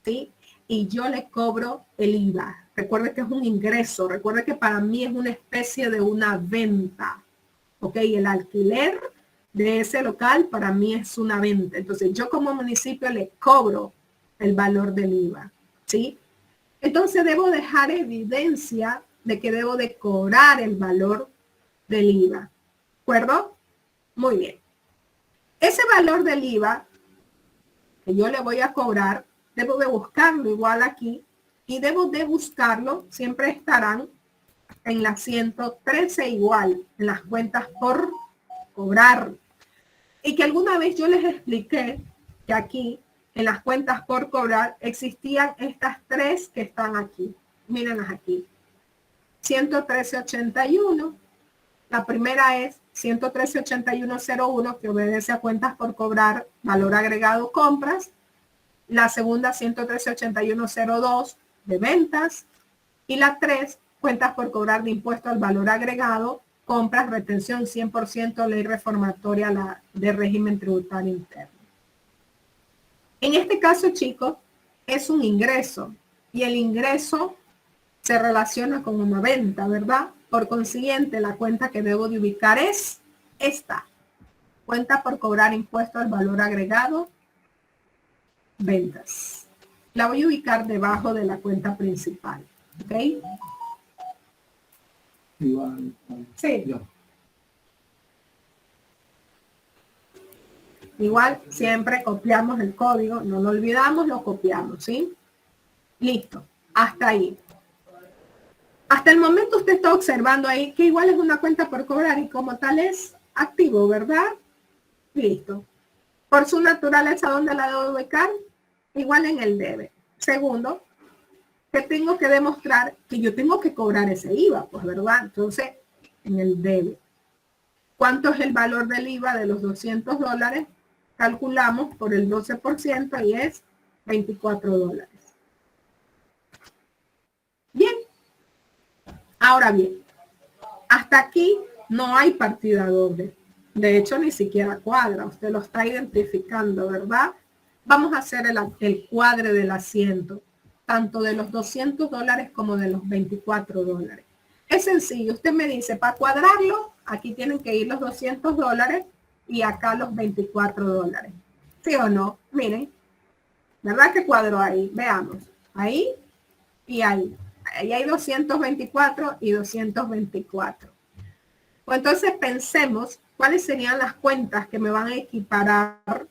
¿sí? Y yo le cobro el IVA. Recuerde que es un ingreso. Recuerde que para mí es una especie de una venta, ¿ok? El alquiler de ese local para mí es una venta. Entonces, yo como municipio le cobro el valor del IVA, ¿sí? Entonces, debo dejar evidencia de que debo de cobrar el valor del IVA. ¿De acuerdo? Muy bien. Ese valor del IVA que yo le voy a cobrar, debo de buscarlo igual aquí y debo de buscarlo, siempre estarán en la 113 igual, en las cuentas por cobrar. Y que alguna vez yo les expliqué que aquí, en las cuentas por cobrar, existían estas tres que están aquí. Mírenlas aquí. 113.81. La primera es 113.81.01, que obedece a cuentas por cobrar, valor agregado, compras. La segunda, 113.81.02, de ventas. Y la 3, cuentas por cobrar de impuesto al valor agregado, compras, retención 100%, ley reformatoria de régimen tributario interno. En este caso, chicos, es un ingreso y el ingreso se relaciona con una venta, ¿verdad? Por consiguiente, la cuenta que debo de ubicar es esta. Cuenta por cobrar impuesto al valor agregado, ventas. La voy a ubicar debajo de la cuenta principal, ¿ok? Igual. Sí. Ya. Igual siempre copiamos el código, no lo olvidamos, lo copiamos, ¿sí? Listo, hasta ahí. Hasta el momento usted está observando ahí que igual es una cuenta por cobrar y como tal es activo, ¿verdad? Listo. Por su naturaleza, ¿dónde la debo ubicar? Igual en el debe. Segundo, que tengo que demostrar que yo tengo que cobrar ese IVA, pues, ¿verdad? Entonces, en el debe. ¿Cuánto es el valor del IVA de los $200? Calculamos por el 12% y es $24. Bien. Ahora bien, hasta aquí no hay partida doble. De hecho, ni siquiera cuadra. Usted lo está identificando, ¿verdad? Vamos a hacer el cuadre del asiento, tanto de los $200 como de los $24. Es sencillo. Usted me dice, para cuadrarlo, aquí tienen que ir los $200 y acá los $24. ¿Sí o no? Miren, ¿verdad que cuadro ahí? Veamos. Ahí y ahí. Ahí hay 224 y 224. Pues entonces pensemos cuáles serían las cuentas que me van a equiparar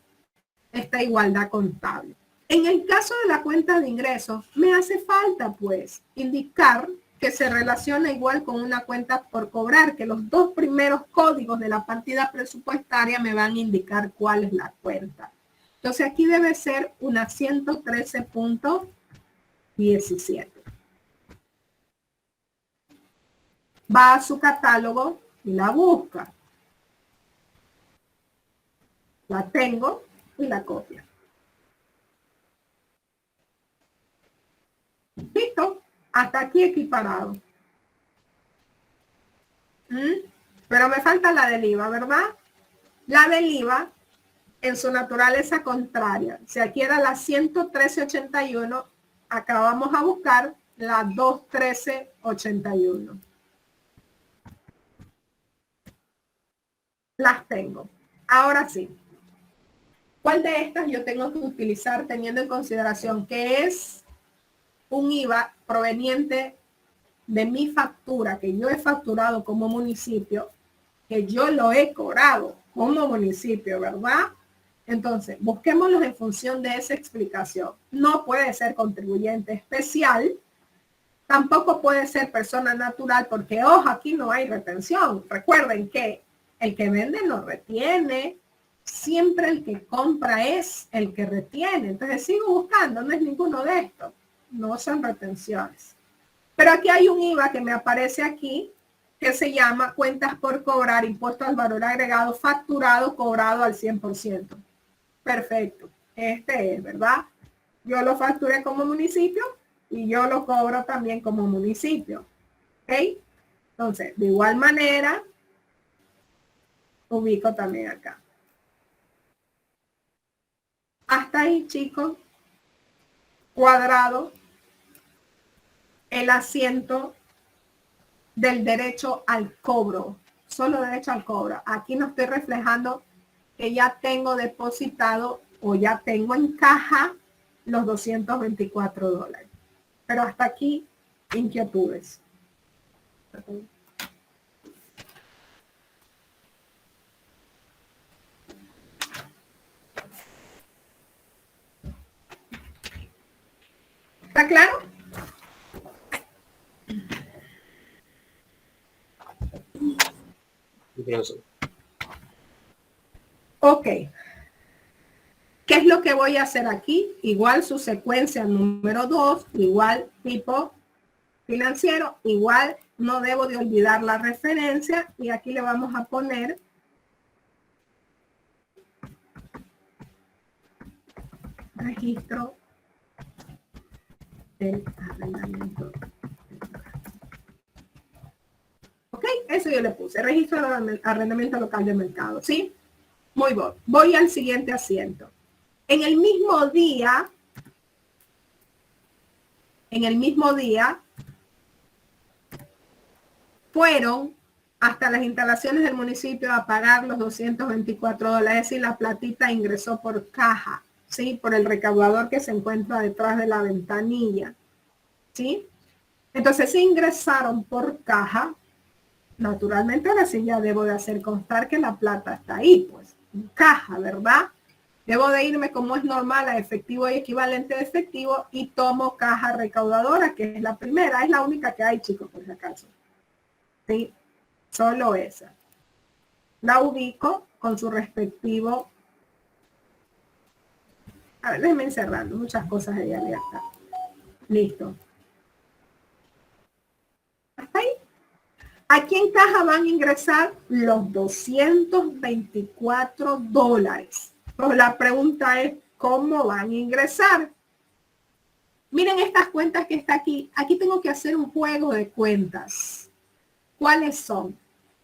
esta igualdad contable. En el caso de la cuenta de ingresos, me hace falta pues indicar que se relaciona igual con una cuenta por cobrar, que los dos primeros códigos de la partida presupuestaria me van a indicar cuál es la cuenta. Entonces aquí debe ser una 113.17. Va a su catálogo y la busca. La tengo y la copia. Listo. Hasta aquí equiparado. Pero me falta la del IVA, ¿verdad? La del IVA en su naturaleza contraria. Si aquí era la 113.81, acá vamos a buscar la 213.81. Las tengo. Ahora sí. ¿Cuál de estas yo tengo que utilizar teniendo en consideración que es un IVA proveniente de mi factura, que yo he facturado como municipio, que yo lo he cobrado como municipio, ¿verdad? Entonces, busquémoslos en función de esa explicación. No puede ser contribuyente especial Tampoco puede ser persona natural porque, ojo, aquí no hay retención. Recuerden que el que vende no retiene. Siempre el que compra es el que retiene. Entonces sigo buscando, no es ninguno de estos. No son retenciones. Pero aquí hay un IVA que me aparece aquí que se llama cuentas por cobrar, impuesto al valor agregado, facturado, cobrado al 100%. Perfecto. Este es, ¿verdad? Yo lo facturé como municipio y yo lo cobro también como municipio. ¿Ok? Entonces, de igual manera, ubico también acá. Hasta ahí, chicos. Cuadrado. El asiento del derecho al cobro. Solo derecho al cobro. Aquí no estoy reflejando que ya tengo depositado o ya tengo en caja los $224. Pero hasta aquí, inquietudes. ¿Está claro? Ok. ¿Qué es lo que voy a hacer aquí? Igual su secuencia número 2, igual tipo financiero, igual no debo de olvidar la referencia y aquí le vamos a poner registro del arrendamiento. Ok, eso yo le puse, registro del arrendamiento local de mercado, ¿sí? Muy bien, voy al siguiente asiento. En el mismo día, fueron hasta las instalaciones del municipio a pagar los $224, es decir, la platita ingresó por caja, ¿sí? Por el recaudador que se encuentra detrás de la ventanilla, ¿sí? Entonces, si ingresaron por caja, naturalmente ahora sí ya debo de hacer constar que la plata está ahí, pues, en caja, ¿verdad? Debo de irme como es normal a efectivo y equivalente de efectivo y tomo caja recaudadora, que es la primera, es la única que hay, chicos, por si acaso. ¿Sí? Solo esa. La ubico con su respectivo. A ver, déjenme encerrando muchas cosas ahí abiertas. Listo. Hasta ahí. Aquí en caja van a ingresar los $224. Pues la pregunta es, ¿cómo van a ingresar? Miren estas cuentas que está aquí. Aquí tengo que hacer un juego de cuentas. ¿Cuáles son?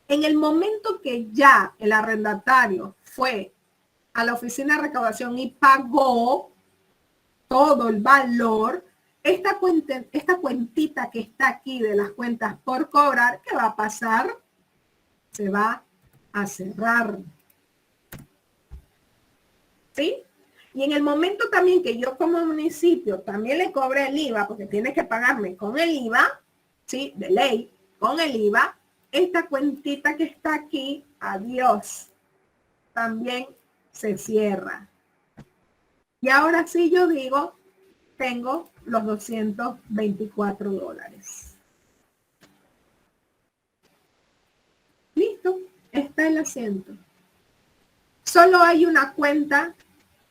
En el momento que ya el arrendatario fue a la oficina de recaudación y pagó todo el valor, esta cuentita que está aquí de las cuentas por cobrar, ¿qué va a pasar? Se va a cerrar. ¿Sí? Y en el momento también que yo como municipio también le cobré el IVA, porque tiene que pagarme con el IVA, ¿sí? De ley, con el IVA, esta cuentita que está aquí, adiós, también se cierra. Y ahora sí yo digo, tengo los $224. Listo, está el asiento. Solo hay una cuenta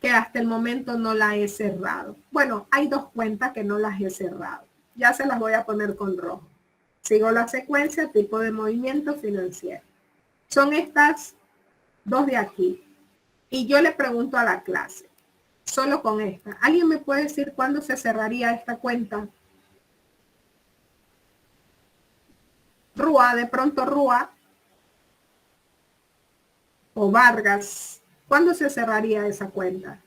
que hasta el momento no la he cerrado. Bueno, hay dos cuentas que no las he cerrado. Ya se las voy a poner con rojo. Sigo la secuencia, tipo de movimiento financiero. Son estas dos de aquí. Y yo le pregunto a la clase, solo con esta. ¿Alguien me puede decir cuándo se cerraría esta cuenta? Rúa, de pronto Rúa. O Vargas. ¿Cuándo se cerraría esa cuenta?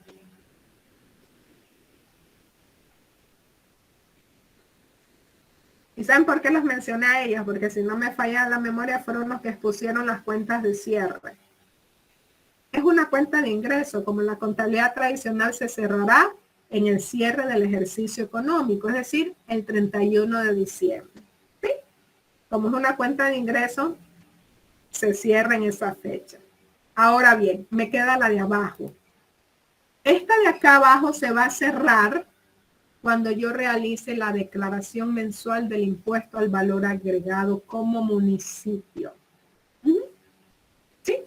¿Y saben por qué los mencioné a ellos? Porque si no me falla la memoria, fueron los que expusieron las cuentas de cierre. Es una cuenta de ingreso, como en la contabilidad tradicional se cerrará en el cierre del ejercicio económico, es decir, el 31 de diciembre. ¿Sí? Como es una cuenta de ingreso, se cierra en esa fecha. Ahora bien, me queda la de abajo. Esta de acá abajo se va a cerrar cuando yo realice la declaración mensual del impuesto al valor agregado como municipio. ¿Sí?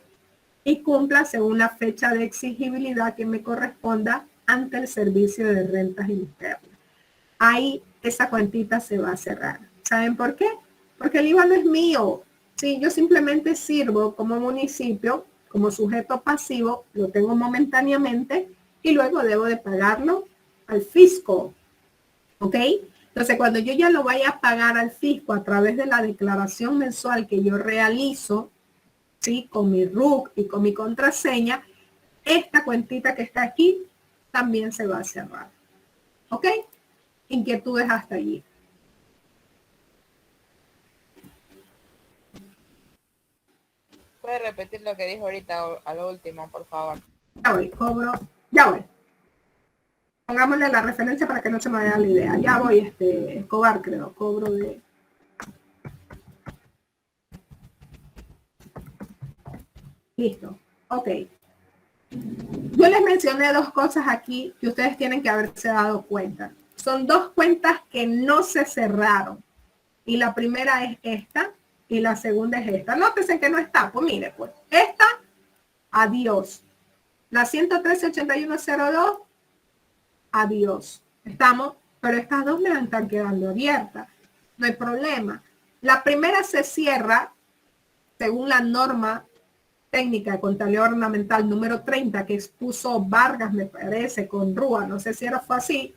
Y cumpla según la fecha de exigibilidad que me corresponda ante el Servicio de Rentas Internas. Ahí esa cuentita se va a cerrar. ¿Saben por qué? Porque el IVA no es mío. Sí, yo simplemente sirvo como municipio, como sujeto pasivo, lo tengo momentáneamente y luego debo de pagarlo al fisco. ¿Ok? Entonces, cuando yo ya lo vaya a pagar al fisco a través de la declaración mensual que yo realizo, ¿sí? Con mi RUC y con mi contraseña, esta cuentita que está aquí también se va a cerrar. ¿Ok? Inquietudes hasta allí. ¿Puede repetir lo que dijo ahorita a lo último, por favor? Ya voy, cobro, ya voy. Pongámosle la referencia para que no se me vaya la idea. Ya voy, Escobar, creo, cobro de... Listo, ok. Yo les mencioné dos cosas aquí que ustedes tienen que haberse dado cuenta. Son dos cuentas que no se cerraron. Y la primera es esta y la segunda es esta. Nótense que no está. Pues mire, pues esta, adiós. La 113-8102, adiós. Estamos, pero estas dos me van a estar quedando abiertas. No hay problema. La primera se cierra según la norma técnica de contabilidad ornamental número 30 que expuso Vargas, me parece, con Rúa, no sé si fue así.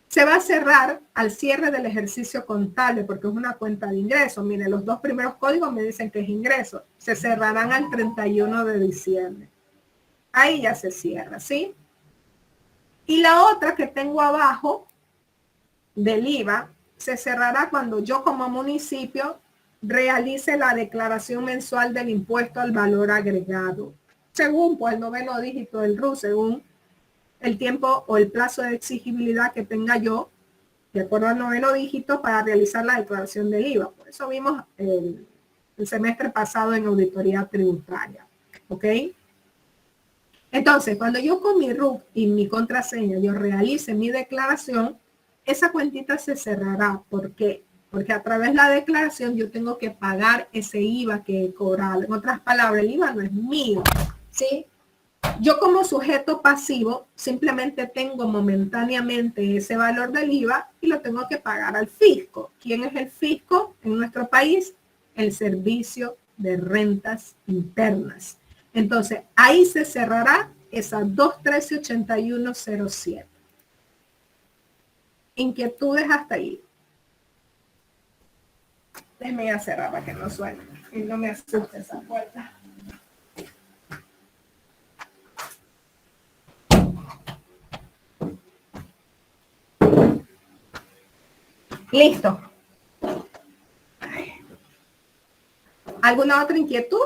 Se va a cerrar al cierre del ejercicio contable porque es una cuenta de ingresos. Miren, los dos primeros códigos me dicen que es ingreso. Se cerrarán al 31 de diciembre. Ahí ya se cierra, ¿sí? Y la otra que tengo abajo del IVA se cerrará cuando yo como municipio realice la declaración mensual del impuesto al valor agregado. Según pues el noveno dígito del RUC, según el tiempo o el plazo de exigibilidad que tenga yo, de acuerdo al noveno dígito, para realizar la declaración del IVA. Por eso vimos el semestre pasado en auditoría tributaria. ¿Ok? Entonces, cuando yo con mi RUC y mi contraseña, yo realice mi declaración, esa cuentita se cerrará. ¿Por qué? Porque a través de la declaración yo tengo que pagar ese IVA que he cobrado. En otras palabras, el IVA no es mío, ¿sí? Yo como sujeto pasivo simplemente tengo momentáneamente ese valor del IVA y lo tengo que pagar al fisco. ¿Quién es el fisco en nuestro país? El Servicio de Rentas Internas. Entonces, ahí se cerrará esa 213-8107. Inquietudes hasta ahí. Déjeme ya cerrar para que no suene y no me asuste esa puerta. Listo. ¿Alguna otra inquietud?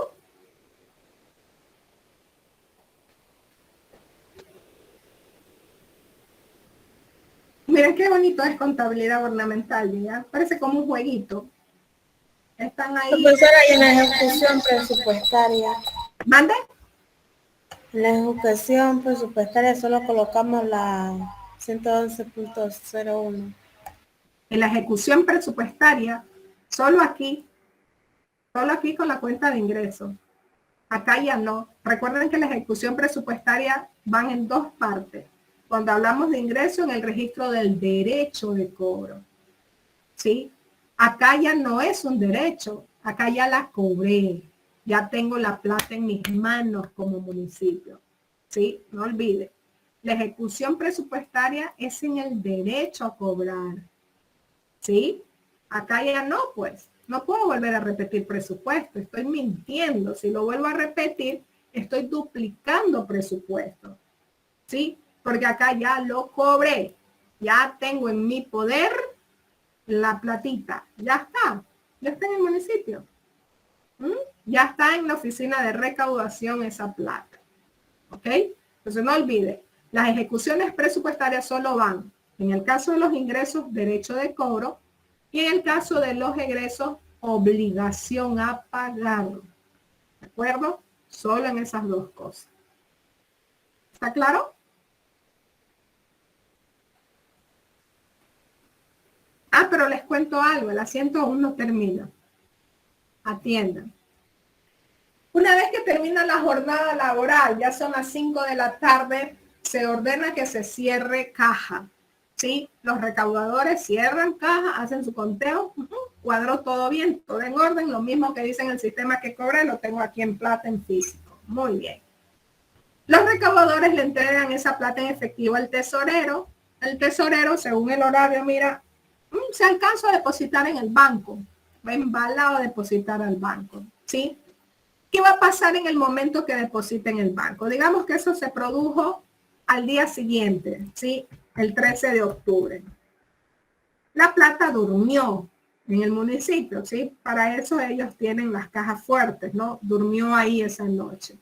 Miren qué bonito es contabilidad ornamental, ¿ya? Parece como un jueguito. Están ahí. Profesora, y en la ejecución presupuestaria. ¿Mande? En la ejecución presupuestaria solo colocamos la 111.01. En la ejecución presupuestaria, solo aquí con la cuenta de ingresos. Acá ya no. Recuerden que la ejecución presupuestaria van en dos partes. Cuando hablamos de ingreso, en el registro del derecho de cobro. ¿Sí? Acá ya no es un derecho. Acá ya la cobré. Ya tengo la plata en mis manos como municipio. ¿Sí? No olvide. La ejecución presupuestaria es en el derecho a cobrar. ¿Sí? Acá ya no, pues. No puedo volver a repetir presupuesto. Estoy mintiendo. Si lo vuelvo a repetir, estoy duplicando presupuesto. ¿Sí? Porque acá ya lo cobré. Ya tengo en mi poder la platita. Ya está. Ya está en el municipio. Ya está en la oficina de recaudación esa plata. ¿Ok? Entonces no olvide, las ejecuciones presupuestarias solo van, en el caso de los ingresos, derecho de cobro, y en el caso de los egresos, obligación a pagar. ¿De acuerdo? Solo en esas dos cosas. ¿Está claro? pero les cuento algo, la 101 no termina. Atiendan. Una vez que termina la jornada laboral, ya son las 5 de la tarde, se ordena que se cierre caja. ¿Sí? Los recaudadores cierran caja, hacen su conteo, cuadró todo bien, todo en orden, lo mismo que dice en el sistema que cobré, lo tengo aquí en plata en físico. Muy bien. Los recaudadores le entregan esa plata en efectivo al tesorero. El tesorero, según el horario, mira, se alcanza a depositar en el banco. Va embalado a depositar al banco. ¿Sí? ¿Qué va a pasar en el momento que deposite en el banco? Digamos que eso se produjo al día siguiente, ¿sí? El 13 de octubre. La plata durmió en el municipio, ¿sí? Para eso ellos tienen las cajas fuertes, ¿no? Durmió ahí esa noche.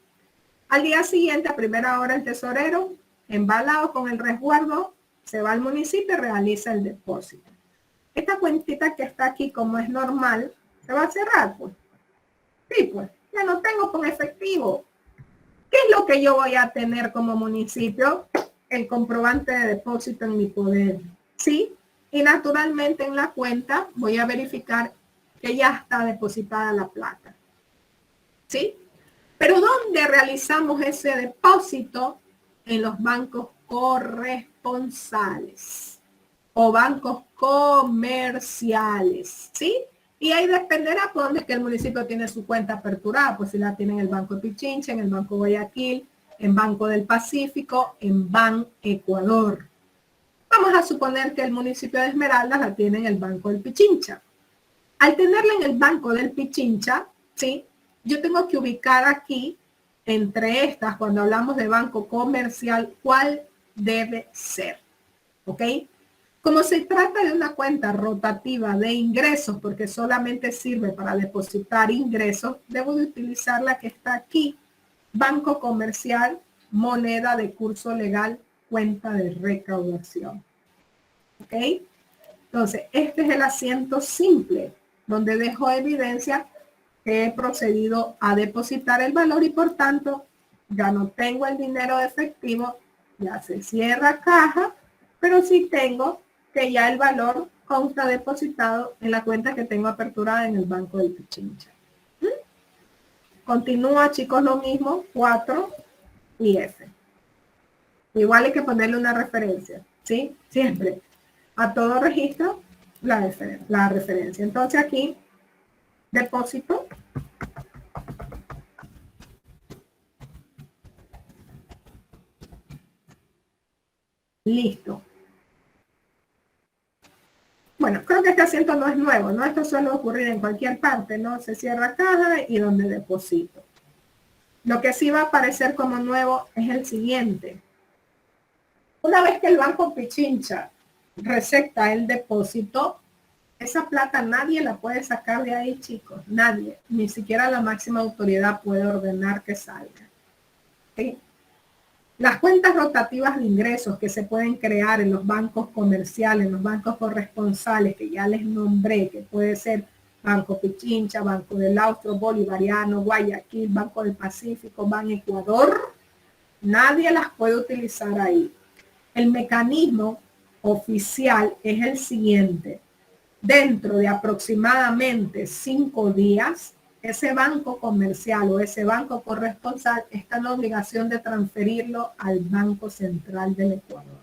Al día siguiente, a primera hora, el tesorero, embalado con el resguardo, se va al municipio y realiza el depósito. Esta cuentita que está aquí, como es normal, se va a cerrar, pues. Sí, pues, ya no tengo con efectivo. ¿Qué es lo que yo voy a tener como municipio? El comprobante de depósito en mi poder, ¿sí? Y naturalmente en la cuenta voy a verificar que ya está depositada la plata, ¿sí? Pero ¿dónde realizamos ese depósito? En los bancos corresponsales o bancos comerciales, ¿sí? Y ahí dependerá por dónde es que el municipio tiene su cuenta aperturada, pues si la tiene en el Banco de Pichincha, en el Banco Guayaquil, en Banco del Pacífico, en Ban Ecuador. Vamos a suponer que el municipio de Esmeraldas la tiene en el Banco del Pichincha. Al tenerla en el Banco del Pichincha, ¿sí? Yo tengo que ubicar aquí, entre estas, cuando hablamos de banco comercial, cuál debe ser, ¿ok? Como se trata de una cuenta rotativa de ingresos, porque solamente sirve para depositar ingresos, debo de utilizar la que está aquí, banco comercial, moneda de curso legal, cuenta de recaudación. ¿Ok? Entonces, este es el asiento simple, donde dejo evidencia que he procedido a depositar el valor y por tanto ya no tengo el dinero efectivo, ya se cierra caja, pero sí tengo que ya el valor consta depositado en la cuenta que tengo aperturada en el Banco del Pichincha. Continúa, chicos, lo mismo, 4 y F. Igual hay que ponerle una referencia, ¿sí? Siempre. A todo registro, la referencia. Entonces aquí, depósito. Listo. Bueno, creo que este asiento no es nuevo, ¿no? Esto suele ocurrir en cualquier parte, ¿no? Se cierra caja y donde deposito. Lo que sí va a aparecer como nuevo es el siguiente. Una vez que el Banco Pichincha recepta el depósito, esa plata nadie la puede sacar de ahí, chicos. Nadie. Ni siquiera la máxima autoridad puede ordenar que salga. ¿Sí? Las cuentas rotativas de ingresos que se pueden crear en los bancos comerciales, en los bancos corresponsales, que ya les nombré, que puede ser Banco Pichincha, Banco del Austro, Bolivariano, Guayaquil, Banco del Pacífico, Ban Ecuador, nadie las puede utilizar ahí. El mecanismo oficial es el siguiente. Dentro de aproximadamente 5 días, ese banco comercial o ese banco corresponsal está en la obligación de transferirlo al Banco Central del Ecuador.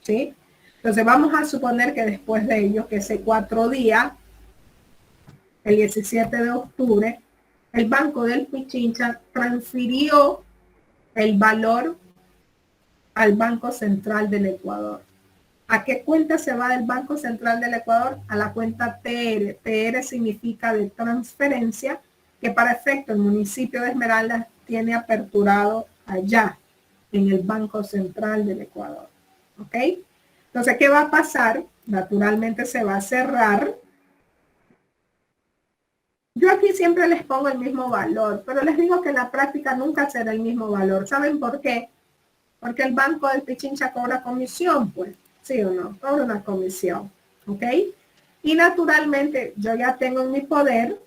¿Sí? Entonces vamos a suponer que después de ello, que ese 4 días, el 17 de octubre, el Banco del Pichincha transfirió el valor al Banco Central del Ecuador. ¿A qué cuenta se va del Banco Central del Ecuador? A la cuenta TR. TR significa de transferencia, que para efecto el municipio de Esmeraldas tiene aperturado allá, en el Banco Central del Ecuador. ¿Ok? Entonces, ¿qué va a pasar? Naturalmente se va a cerrar. Yo aquí siempre les pongo el mismo valor, pero les digo que en la práctica nunca será el mismo valor. ¿Saben por qué? Porque el Banco del Pichincha cobra comisión, pues. ¿Sí o no? Cobra una comisión. ¿Ok? Y naturalmente yo ya tengo en mi poder,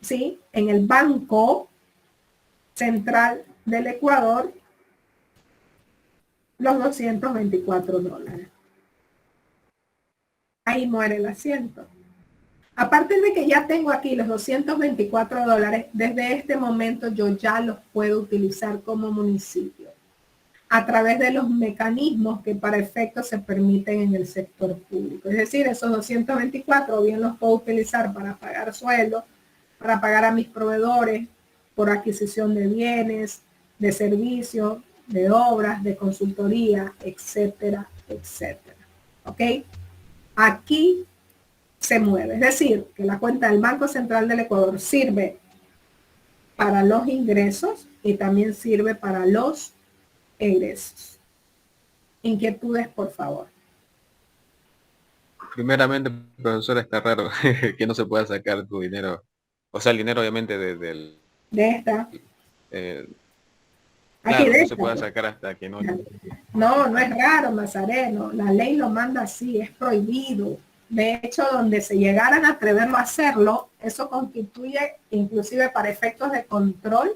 ¿sí? En el Banco Central del Ecuador, los $224. ahí muere el asiento. A partir de que ya tengo aquí los $224, desde este momento yo ya los puedo utilizar como municipio a través de los mecanismos que para efecto se permiten en el sector público. Es decir, esos 224 bien los puedo utilizar para pagar sueldos, para pagar a mis proveedores por adquisición de bienes, de servicios, de obras, de consultoría, etcétera, etcétera. ¿Ok? Aquí se mueve. Es decir, que la cuenta del Banco Central del Ecuador sirve para los ingresos y también sirve para los egresos. Inquietudes, por favor. Primeramente, profesora, está raro que no se pueda sacar tu dinero. O sea, el dinero obviamente del... De esta. Aquí claro, de no esta, se pueda pues. sacar hasta que no... No, no es raro, Nazareno. La ley lo manda así, es prohibido. De hecho, donde se llegaran a atreverlo a hacerlo, eso constituye, inclusive para efectos de control,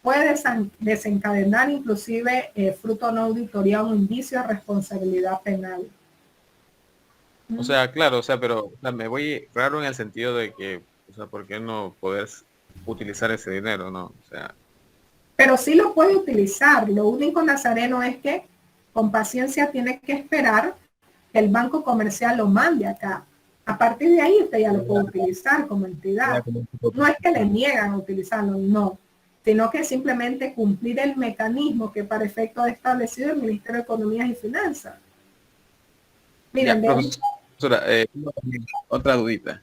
puede desencadenar inclusive fruto no auditoría o indicio de responsabilidad penal. O sea, claro, o sea, pero o sea, me voy raro en el sentido de que, o sea, ¿por qué no poder utilizar ese dinero, no? O sea... Pero sí lo puede utilizar. Lo único, Nazareno, es que con paciencia tiene que esperar que el banco comercial lo mande acá. A partir de ahí usted ya lo puede utilizar como entidad. No es que le niegan a utilizarlo, no. Sino que simplemente cumplir el mecanismo que para efecto ha establecido el Ministerio de Economía y Finanzas. Miren, Ya, profesora, otra dudita.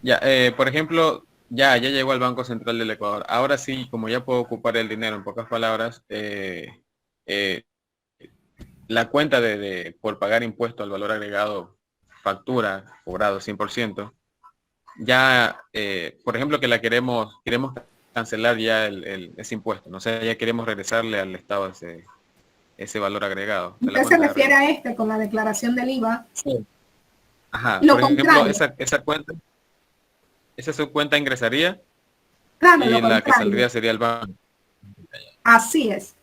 Ya, por ejemplo, ya llegó al Banco Central del Ecuador. Ahora sí, como ya puedo ocupar el dinero, en pocas palabras, la cuenta por pagar impuesto al valor agregado, factura, cobrado 100%, ya, por ejemplo, que queremos cancelar ya ese impuesto, no sé, ya queremos regresarle al Estado ese valor agregado. ¿usted se refiere a con la declaración del IVA? Sí. Ajá, Lo por ejemplo, contrario. esa su cuenta ingresaría Claro, y lo la que contrario. saldría sería el banco. Así es.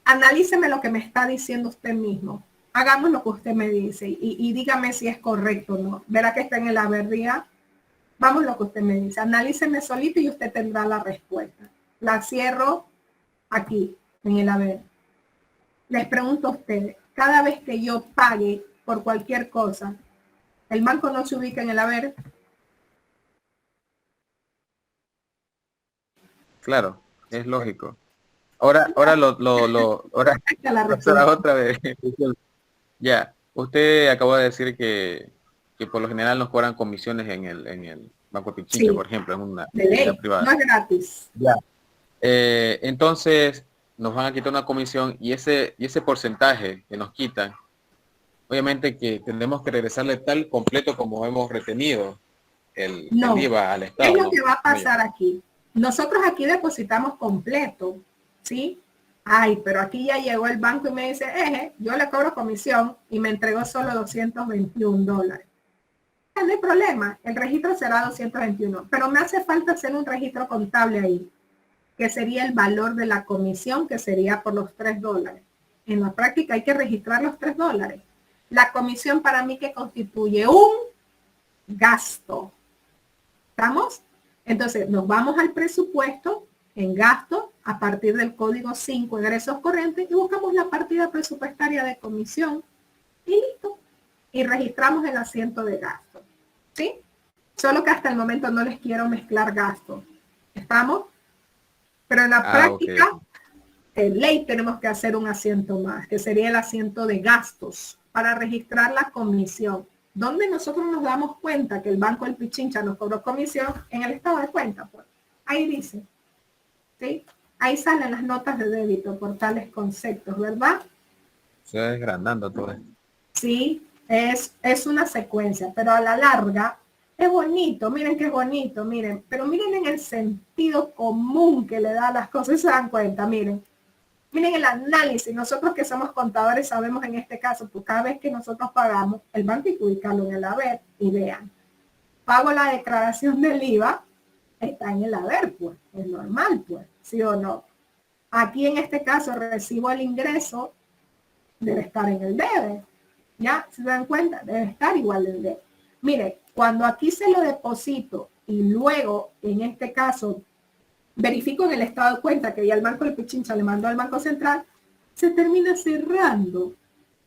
Analíceme lo que me está diciendo usted mismo. Hagamos lo que usted me dice y dígame si es correcto o no. Verá que está en el haber día. Vamos lo que usted me dice. Analíceme solito y usted tendrá la respuesta. La cierro aquí, en el haber. Les pregunto a ustedes, cada vez que yo pague por cualquier cosa, ¿el banco no se ubica en el haber? Claro, es lógico. Ahora otra vez. Ya, usted acabó de decir que por lo general nos cobran comisiones en el Banco Pichincha, Sí, por ejemplo, en una de ley, entidad privada. no es gratis. Ya. Entonces nos van a quitar una comisión y ese porcentaje que nos quitan, obviamente que tendremos que regresarle tal completo como hemos retenido el IVA al Estado. ¿Qué es lo que va a pasar aquí? Nosotros aquí depositamos completo, ¿sí? Ay, pero aquí ya llegó el banco y me dice, yo le cobro comisión y me entregó solo $221. No hay problema, el registro será 221, pero me hace falta hacer un registro contable ahí, que sería el valor de la comisión, que sería por los $3. En la práctica hay que registrar los $3. La comisión para mí que constituye un gasto. ¿Estamos? Entonces nos vamos al presupuesto en gasto a partir del código 5 ingresos corrientes y buscamos la partida presupuestaria de comisión y listo. Y registramos el asiento de gasto. ¿Sí? Solo que hasta el momento no les quiero mezclar gastos. ¿Estamos? Pero en la práctica, en ley tenemos que hacer un asiento más, que sería el asiento de gastos para registrar la comisión. ¿Dónde nosotros nos damos cuenta que el Banco del Pichincha nos cobró comisión? En el estado de cuenta, pues. Ahí dice. ¿Sí? Ahí salen las notas de débito por tales conceptos, ¿verdad? Se va desgranando todo esto. Sí, es una secuencia, pero a la larga es bonito. Miren qué bonito, miren. Pero miren en el sentido común que le da a las cosas, se dan cuenta, miren. Miren el análisis. Nosotros que somos contadores sabemos en este caso, pues cada vez que nosotros pagamos, el banco hay que ubicarlo en el haber y vean. Pago la declaración del IVA, está en el haber, pues. Es normal, pues. ¿Sí o no? Aquí en este caso recibo el ingreso, debe estar en el debe. ¿Ya? ¿Se dan cuenta? Debe estar igual del D. Mire, cuando aquí se lo deposito y luego, en este caso, verifico en el estado de cuenta que ya el Banco de Pichincha le mandó al Banco Central, se termina cerrando,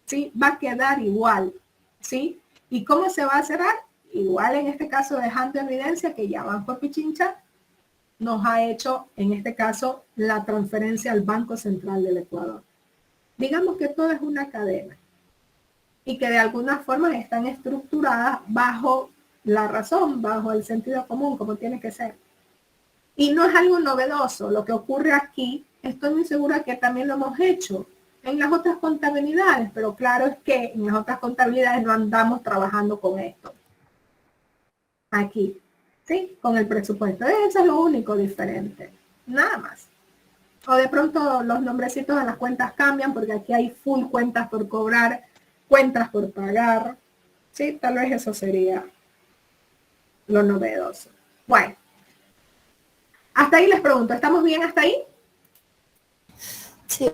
¿sí? Va a quedar igual, ¿sí? ¿Y cómo se va a cerrar? Igual en este caso dejando evidencia que ya Banco de Pichincha nos ha hecho, en este caso, la transferencia al Banco Central del Ecuador. Digamos que todo es una cadena y que de alguna forma están estructuradas bajo la razón, bajo el sentido común, como tiene que ser. Y no es algo novedoso. Lo que ocurre aquí, estoy muy segura que también lo hemos hecho en las otras contabilidades, pero claro es que en las otras contabilidades no andamos trabajando con esto. Aquí, ¿sí? Con el presupuesto. Eso es lo único diferente. Nada más. O de pronto los nombrecitos de las cuentas cambian porque aquí hay full cuentas por cobrar, cuentas por pagar. Sí, tal vez eso sería lo novedoso. Bueno. Hasta ahí les pregunto, ¿estamos bien hasta ahí? Sí.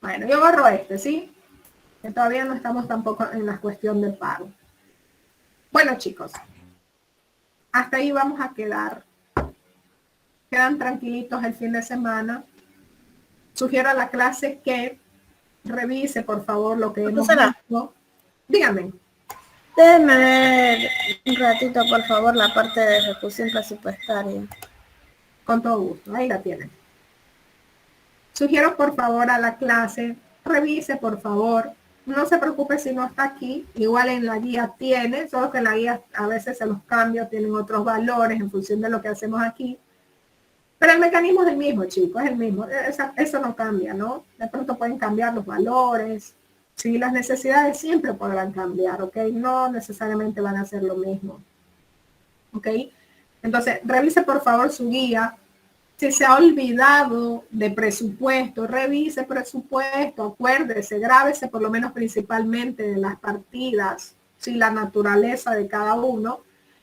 Bueno, yo borro este, ¿sí? Que todavía no estamos tampoco en la cuestión del pago. Bueno, chicos. Hasta ahí vamos a quedar. Quedan tranquilitos el fin de semana. Sugiero a la clase que revise, por favor, lo que hemos visto. Díganme. Déjenme ver un ratito, por favor, la parte de ejecución presupuestaria. Con todo gusto, ahí la tienen. Sugiero por favor a la clase, revise por favor. No se preocupe si no está aquí, igual en la guía tiene, solo que en la guía a veces se los cambios, tienen otros valores en función de lo que hacemos aquí. Pero el mecanismo es el mismo, chicos, es el mismo. Eso no cambia, ¿no? De pronto pueden cambiar los valores. Sí, las necesidades siempre podrán cambiar, ¿ok? No necesariamente van a ser lo mismo. ¿Ok? Entonces, revise por favor su guía. Si se ha olvidado de presupuesto, revise presupuesto, acuérdese, grábese por lo menos principalmente de las partidas, ¿sí? La naturaleza de cada uno,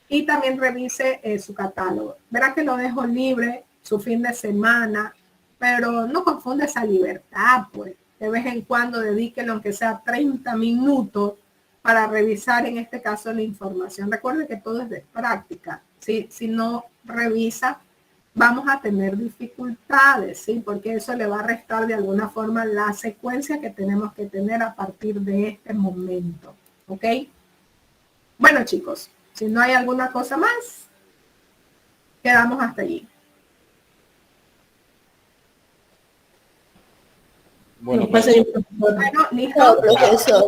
y también revise su catálogo. Verá que lo dejo libre su fin de semana, pero no confunda esa libertad, pues. De vez en cuando dedíquelo, aunque sea 30 minutos, para revisar en este caso la información. Recuerde que todo es de práctica. ¿Sí? Si no revisa, vamos a tener dificultades, ¿sí? Porque eso le va a restar de alguna forma la secuencia que tenemos que tener a partir de este momento. ¿Ok? Bueno, chicos, si no hay alguna cosa más, quedamos hasta allí. Bueno, Bueno, listo. No, profesor.